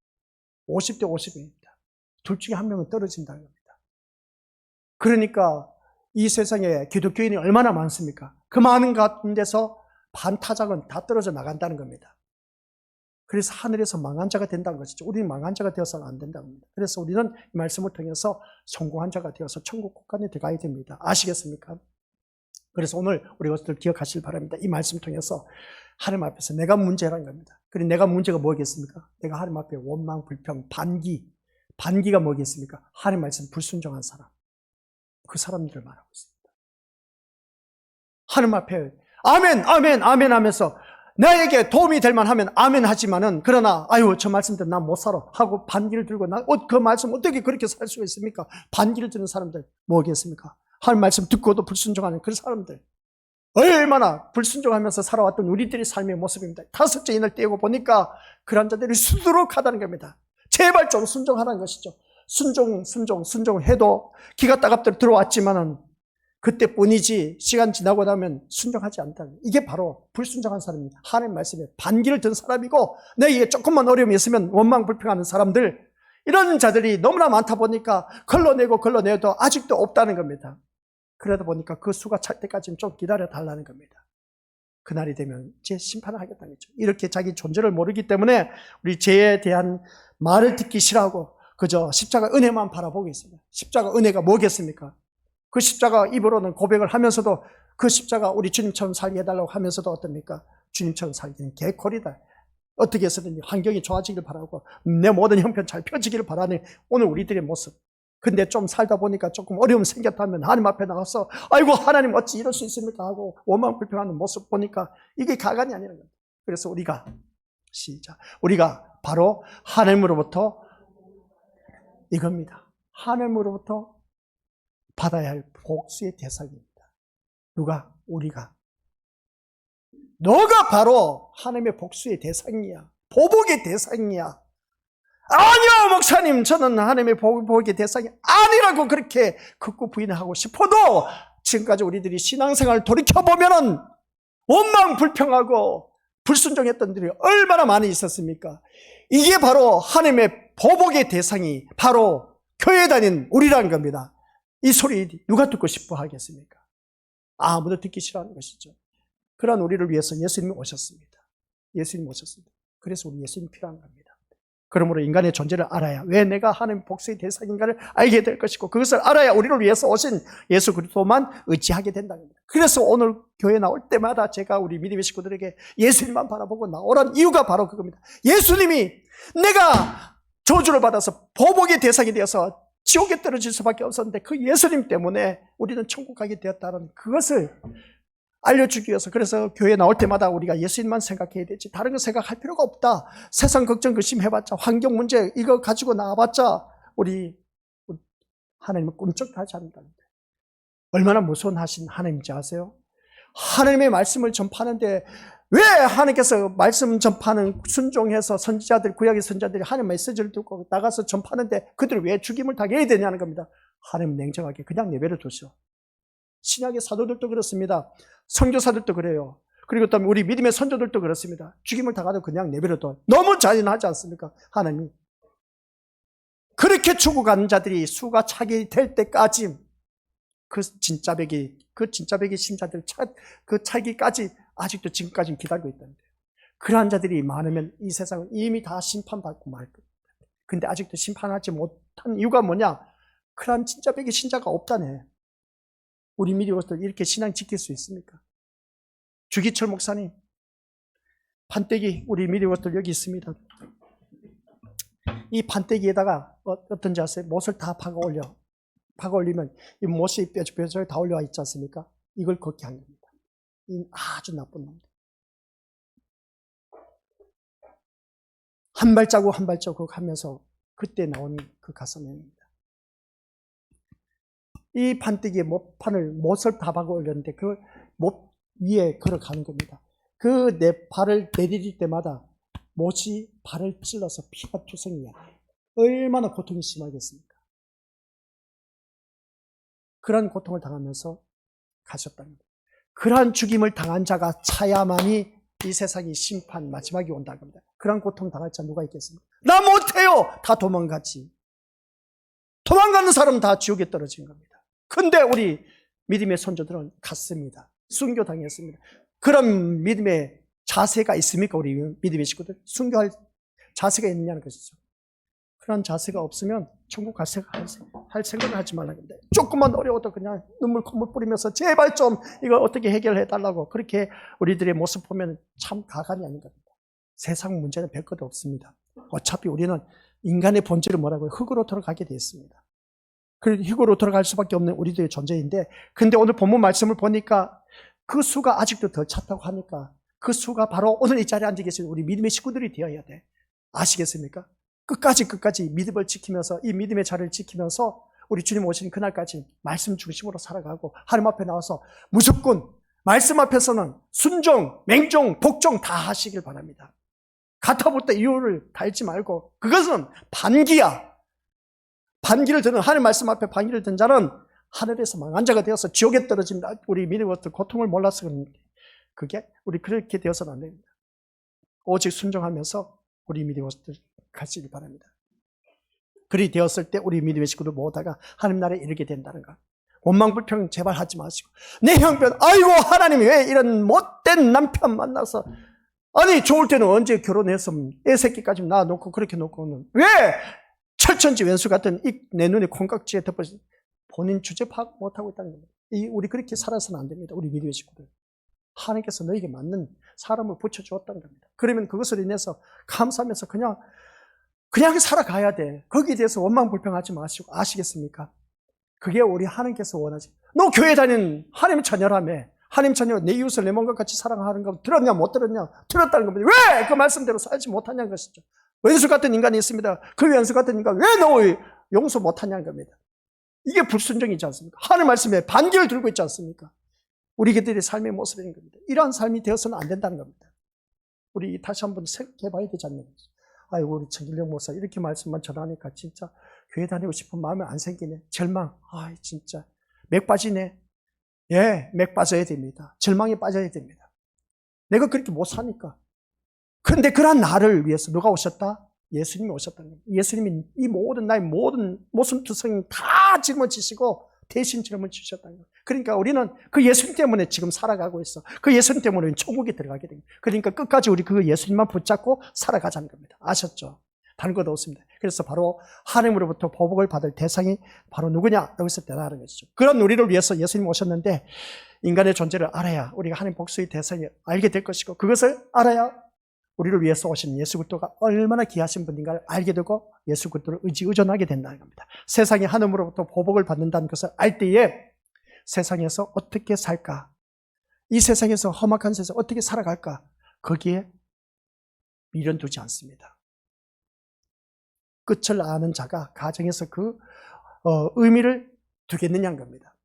50대 50입니다. 둘 중에 한 명은 떨어진다는 겁니다. 그러니까 이 세상에 기독교인이 얼마나 많습니까? 그 많은 가운데서 반타작은 다 떨어져 나간다는 겁니다. 그래서 하늘에서 망한 자가 된다는 것이죠. 우리는 망한 자가 되어서는 안 된다는 겁니다. 그래서 우리는 이 말씀을 통해서 성공한 자가 되어서 천국 국간에 들어가야 됩니다. 아시겠습니까? 그래서 오늘 우리 것들 기억하시길 바랍니다. 이 말씀 통해서 하나님 앞에서 내가 문제라는 겁니다. 그리고 내가 문제가 뭐겠습니까? 내가 하나님 앞에 원망, 불평, 반기가 뭐겠습니까? 하나님 말씀 불순종한 사람. 그 사람들을 말하고 있습니다. 하나님 앞에 아멘, 아멘, 아멘 하면서 나에게 도움이 될 만하면 아멘 하지만은, 그러나 아유 저 말씀대로 난 못 살아 하고 반기를 들고 그 말씀 어떻게 그렇게 살 수가 있습니까? 반기를 드는 사람들 뭐겠습니까? 하나님 말씀 듣고도 불순종하는 그 사람들, 얼마나 불순종하면서 살아왔던 우리들의 삶의 모습입니다. 5째 인을 떼고 보니까 그런 자들이 수두룩하다는 겁니다. 제발 좀 순종하라는 것이죠. 순종해도 기가 따갑도록 들어왔지만은 그때뿐이지 시간 지나고 나면 순종하지 않다는, 이게 바로 불순종한 사람입니다. 하나님 말씀에 반기를 든 사람이고, 내게 조금만 어려움이 있으면 원망 불평하는 사람들, 이런 자들이 너무나 많다 보니까 걸러내도 아직도 없다는 겁니다. 그러다 보니까 그 수가 찰 때까지는 좀 기다려 달라는 겁니다. 그날이 되면 제 심판을 하겠다는 거죠. 이렇게 자기 존재를 모르기 때문에 우리 죄에 대한 말을 듣기 싫어하고 그저 십자가 은혜만 바라보고 있습니다. 십자가 은혜가 뭐겠습니까? 그 십자가 입으로는 고백을 하면서도 그 십자가 우리 주님처럼 살게 해달라고 하면서도 어떻습니까? 주님처럼 살기는 개콜이다. 어떻게 해서든지 환경이 좋아지길 바라고 내 모든 형편 잘 펴지기를 바라는 오늘 우리들의 모습. 근데 좀 살다 보니까 조금 어려움 생겼다면 하나님 앞에 나가서 아이고 하나님 어찌 이럴 수 있습니까 하고 원망 불평하는 모습 보니까 이게 가관이 아니라는 겁니다. 그래서 우리가 바로 하나님으로부터 이겁니다. 하나님으로부터 받아야 할 복수의 대상입니다. 누가? 우리가. 너가 바로 하나님의 복수의 대상이야. 보복의 대상이야. 아니요 목사님, 저는 하나님의 보복의 대상이 아니라고 그렇게 극구 부인하고 싶어도 지금까지 우리들이 신앙생활을 돌이켜보면은 원망 불평하고 불순종했던 들이 얼마나 많이 있었습니까? 이게 바로 하나님의 보복의 대상이 바로 교회 다닌 우리라는 겁니다. 이 소리 누가 듣고 싶어 하겠습니까? 아무도 듣기 싫어하는 것이죠. 그런 우리를 위해서 예수님이 오셨습니다. 그래서 우리 예수님이 필요한 겁니다. 그러므로 인간의 존재를 알아야, 왜 내가 하나님 복수의 대상인가를 알게 될 것이고, 그것을 알아야 우리를 위해서 오신 예수 그리스도만 의지하게 된다는 겁니다. 그래서 오늘 교회 나올 때마다 제가 우리 믿음의 식구들에게 예수님만 바라보고 나오라는 이유가 바로 그겁니다. 예수님이 내가 저주를 받아서 보복의 대상이 되어서 지옥에 떨어질 수밖에 없었는데 그 예수님 때문에 우리는 천국 가게 되었다는 그것을 알려주기 위해서, 그래서 교회 나올 때마다 우리가 예수님만 생각해야 되지 다른 거 생각할 필요가 없다. 세상 걱정 근심해봤자, 환경 문제 이거 가지고 나와봤자 우리 하나님은 꿈쩍도 하지 않는다. 얼마나 무서운 하나님인지 아세요? 하나님의 말씀을 전파하는데 왜 하나님께서 말씀 전파는 순종해서 선지자들, 구약의 선지자들이 하나님 메시지를 듣고 나가서 전파하는데 그들이 왜 죽임을 당해야 되냐는 겁니다. 하나님 냉정하게 그냥 내버려 두셔. 신약의 사도들도 그렇습니다. 선교사들도 그래요. 그리고 또 우리 믿음의 선조들도 그렇습니다. 죽임을 당하도 그냥 내버려둬. 너무 잔인하지 않습니까? 하나님이. 그렇게 죽어가는 자들이 수가 차게 될 때까지 그 진짜배기 신자들 그 차기까지 아직도 지금까지 기다리고 있다는데, 그러한 자들이 많으면 이 세상은 이미 다 심판받고 말 겁니다. 근데 아직도 심판하지 못한 이유가 뭐냐? 그러한 진짜배기 신자가 없다네. 우리 믿음으로서 이렇게 신앙 지킬 수 있습니까? 주기철 목사님, 판때기, 우리 미디어들 여기 있습니다. 이 판때기에다가 어떤지 아세요? 못을 다 박아 올리면 이 못이 뾰족뾰족 다 올라와 있지 않습니까? 이걸 걷게 한 겁니다. 이 아주 나쁜 놈들. 한 발자국 한 발자국 하면서 그때 나온 그 가사명입니다. 이 판때기에 못을 다 박아 올렸는데 그 못 위에 걸어가는 겁니다. 그 내 발을 내디딜 때마다 못이 발을 찔러서 피가 투성이야. 얼마나 고통이 심하겠습니까? 그러한 고통을 당하면서 가셨다는 겁니다. 그러한 죽임을 당한 자가 차야만이 이 세상이 심판 마지막이 온다는 겁니다. 그러한 고통 당할 자 누가 있겠습니까? 나 못해요! 다 도망갔지. 도망가는 사람은 다 지옥에 떨어진 겁니다. 근데 우리 믿음의 선조들은 갔습니다. 순교당했습니다. 그런 믿음의 자세가 있습니까? 우리 믿음의 식구들? 순교할 자세가 있느냐는 것이죠. 그런 자세가 없으면 천국 갈 생각을 하지 말라는 겁니다. 조금만 어려워도 그냥 눈물 콧물 뿌리면서 제발 좀 이거 어떻게 해결해 달라고 그렇게 우리들의 모습 보면 참 가관이 아닌 겁니다. 세상 문제는 별것도 없습니다. 어차피 우리는 인간의 본질을 뭐라고요? 흙으로 돌아가게 되어 있습니다. 그 흙으로 돌아갈 수밖에 없는 우리들의 존재인데, 근데 오늘 본문 말씀을 보니까 그 수가 아직도 더 찼다고 하니까 그 수가 바로 오늘 이 자리에 앉아 계신 우리 믿음의 식구들이 되어야 돼. 아시겠습니까? 끝까지 믿음을 지키면서, 이 믿음의 자리를 지키면서 우리 주님 오시는 그날까지 말씀 중심으로 살아가고 하나님 앞에 나와서 무조건 말씀 앞에서는 순종, 맹종, 복종 다 하시길 바랍니다. 가타부터 이유를 달지 말고, 그것은 반기야. 반기를 드는, 하나님 말씀 앞에 반기를 든 자는 하늘에서 망한 자가 되어서 지옥에 떨어집니다. 우리 믿음의 고통을 몰라서 그런데 그게 우리 그렇게 되어서는 안 됩니다. 오직 순종하면서 우리 믿음의 것들 가시기 바랍니다. 그리 되었을 때 우리 믿음의 식구들 모두가 하나님 나라에 이르게 된다는 것. 원망불평 제발 하지 마시고, 내 형편, 아이고 하나님이 왜 이런 못된 남편 만나서, 아니 좋을 때는 언제 결혼해서 애 새끼까지 낳아놓고 그렇게 놓고는 왜 철천지 왼수 같은 내 눈에 콩깍지에 덮어진 본인 주제 파악 못하고 있다는 겁니다. 우리 그렇게 살아서는 안 됩니다. 우리 믿음의 식구들. 하나님께서 너에게 맞는 사람을 붙여주었다는 겁니다. 그러면 그것을 인해서 감사하면서 그냥 살아가야 돼. 거기에 대해서 원망불평하지 마시고, 아시겠습니까? 그게 우리 하나님께서 원하지. 너 교회 다니는 하나님 자녀라며, 하나님 자녀 내 이웃을 내 몸과 같이 사랑하는 거 들었냐 못 들었냐? 들었다는 겁니다. 왜 그 말씀대로 살지 못하냐는 것이죠. 왼수 같은 인간이 있습니다. 그 왼수 같은 인간 왜 너 용서 못하냐는 겁니다. 이게 불순종이지 않습니까? 하나님 말씀에 반기를 들고 있지 않습니까? 우리 그들의 삶의 모습인 겁니다. 이러한 삶이 되어서는 안 된다는 겁니다. 우리 다시 한번 생각해 봐야 되지 않는 거죠. 아이고 우리 정길영 목사 이렇게 말씀만 전하니까 진짜 교회 다니고 싶은 마음이 안 생기네. 절망. 아이 진짜 맥 빠지네. 예, 맥 빠져야 됩니다. 절망에 빠져야 됩니다. 내가 그렇게 못 사니까. 그런데 그러한 나를 위해서 누가 오셨다? 예수님이 오셨다는 겁니다. 예수님이 이 모든 나의 모든 모순투성이 다 짊어지시고 대신 짊어지셨다는 거예요. 그러니까 우리는 그 예수님 때문에 지금 살아가고 있어. 그 예수님 때문에 우리는 천국에 들어가게 됩니다. 그러니까 끝까지 우리 그 예수님만 붙잡고 살아가자는 겁니다. 아셨죠? 다른 것도 없습니다. 그래서 바로 하나님으로부터 보복을 받을 대상이 바로 누구냐? 여기서 대단한 것이죠. 그런 우리를 위해서 예수님 오셨는데 인간의 존재를 알아야 우리가 하나님 복수의 대상이 알게 될 것이고, 그것을 알아야 우리를 위해서 오신 예수 그리스도가 얼마나 귀하신 분인가를 알게 되고 예수 그리스도를 의존하게 된다는 겁니다. 세상이 하나님으로부터 보복을 받는다는 것을 알 때에 세상에서 어떻게 살까? 이 세상에서 험악한 세상 어떻게 살아갈까? 거기에 미련 두지 않습니다. 끝을 아는 자가 가정에서 그 의미를 두겠느냐는 겁니다.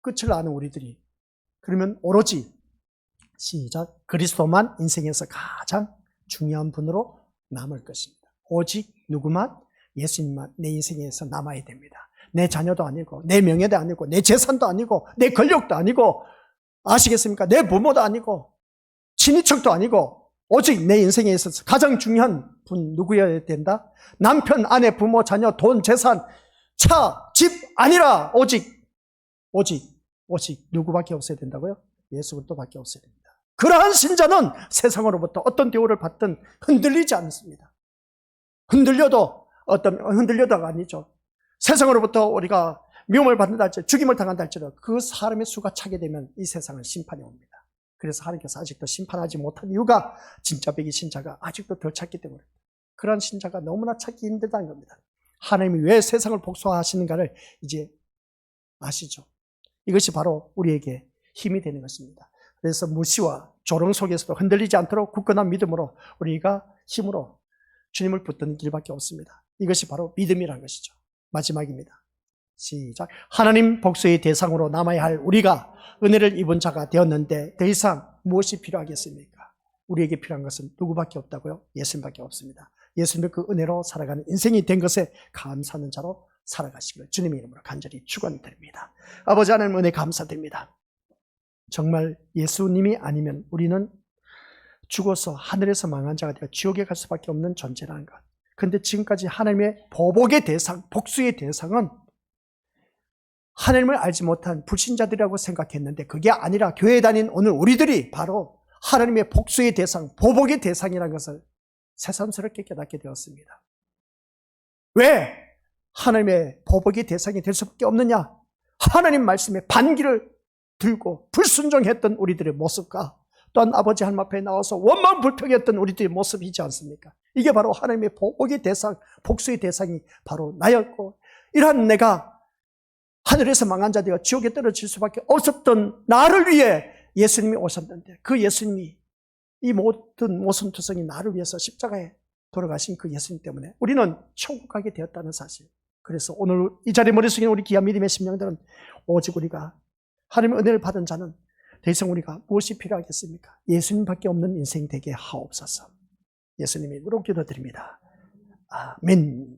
끝을 아는 우리들이. 그러면 오로지 시작 그리스도만 인생에서 가장 중요한 분으로 남을 것입니다. 오직 누구만? 예수님만 내 인생에서 남아야 됩니다. 내 자녀도 아니고 내 명예도 아니고 내 재산도 아니고 내 권력도 아니고, 아시겠습니까? 내 부모도 아니고 친인척도 아니고 오직 내 인생에 있어서 가장 중요한 분 누구여야 된다? 남편, 아내, 부모, 자녀, 돈, 재산, 차, 집 아니라 오직 누구밖에 없어야 된다고요? 예수 그리스도밖에 없어야 됩니다. 그러한 신자는 세상으로부터 어떤 대우를 받든 흔들리지 않습니다. 흔들려도가 아니죠. 세상으로부터 우리가 미움을 받는다 할지라도, 죽임을 당한다 할지라도 그 사람의 수가 차게 되면 이 세상은 심판이 옵니다. 그래서 하나님께서 아직도 심판하지 못한 이유가 진짜 백의 신자가 아직도 덜 찾기 때문에, 그런 신자가 너무나 찾기 힘들다는 겁니다. 하나님이 왜 세상을 복수하시는가를 이제 아시죠? 이것이 바로 우리에게 힘이 되는 것입니다. 그래서 무시와 조롱 속에서도 흔들리지 않도록 굳건한 믿음으로 우리가 힘으로 주님을 붙드는 길밖에 없습니다. 이것이 바로 믿음이라는 것이죠. 마지막입니다. 시작. 하나님 복수의 대상으로 남아야 할 우리가 은혜를 입은 자가 되었는데 더 이상 무엇이 필요하겠습니까? 우리에게 필요한 것은 누구밖에 없다고요? 예수님밖에 없습니다. 예수님의 그 은혜로 살아가는 인생이 된 것에 감사하는 자로 살아가시기를 주님의 이름으로 간절히 축원드립니다. 아버지 하나님 은혜 감사드립니다. 정말 예수님이 아니면 우리는 죽어서 하늘에서 망한 자가 되어 지옥에 갈 수밖에 없는 존재라는 것. 그런데 지금까지 하나님의 보복의 대상, 복수의 대상은 하나님을 알지 못한 불신자들이라고 생각했는데 그게 아니라 교회에 다닌 오늘 우리들이 바로 하나님의 복수의 대상, 보복의 대상이라는 것을 새삼스럽게 깨닫게 되었습니다. 왜 하나님의 보복의 대상이 될 수밖에 없느냐? 하나님 말씀에 반기를 들고 불순종했던 우리들의 모습과 또한 아버지 하나님 앞에 나와서 원망불평했던 우리들의 모습이지 않습니까? 이게 바로 하나님의 보복의 대상, 복수의 대상이 바로 나였고, 이러한 내가 하늘에서 망한 자 되어 지옥에 떨어질 수밖에 없었던 나를 위해 예수님이 오셨는데, 그 예수님이 이 모든 모순투성이 나를 위해서 십자가에 돌아가신 그 예수님 때문에 우리는 천국 가게 되었다는 사실. 그래서 오늘 이 자리에 머릿속에 우리 귀한 믿음의 심령들은 오직 우리가 하나님의 은혜를 받은 자는 더 이상 우리가 무엇이 필요하겠습니까? 예수님밖에 없는 인생 되게 하옵소서. 예수님의 이름으로 기도드립니다. 아멘.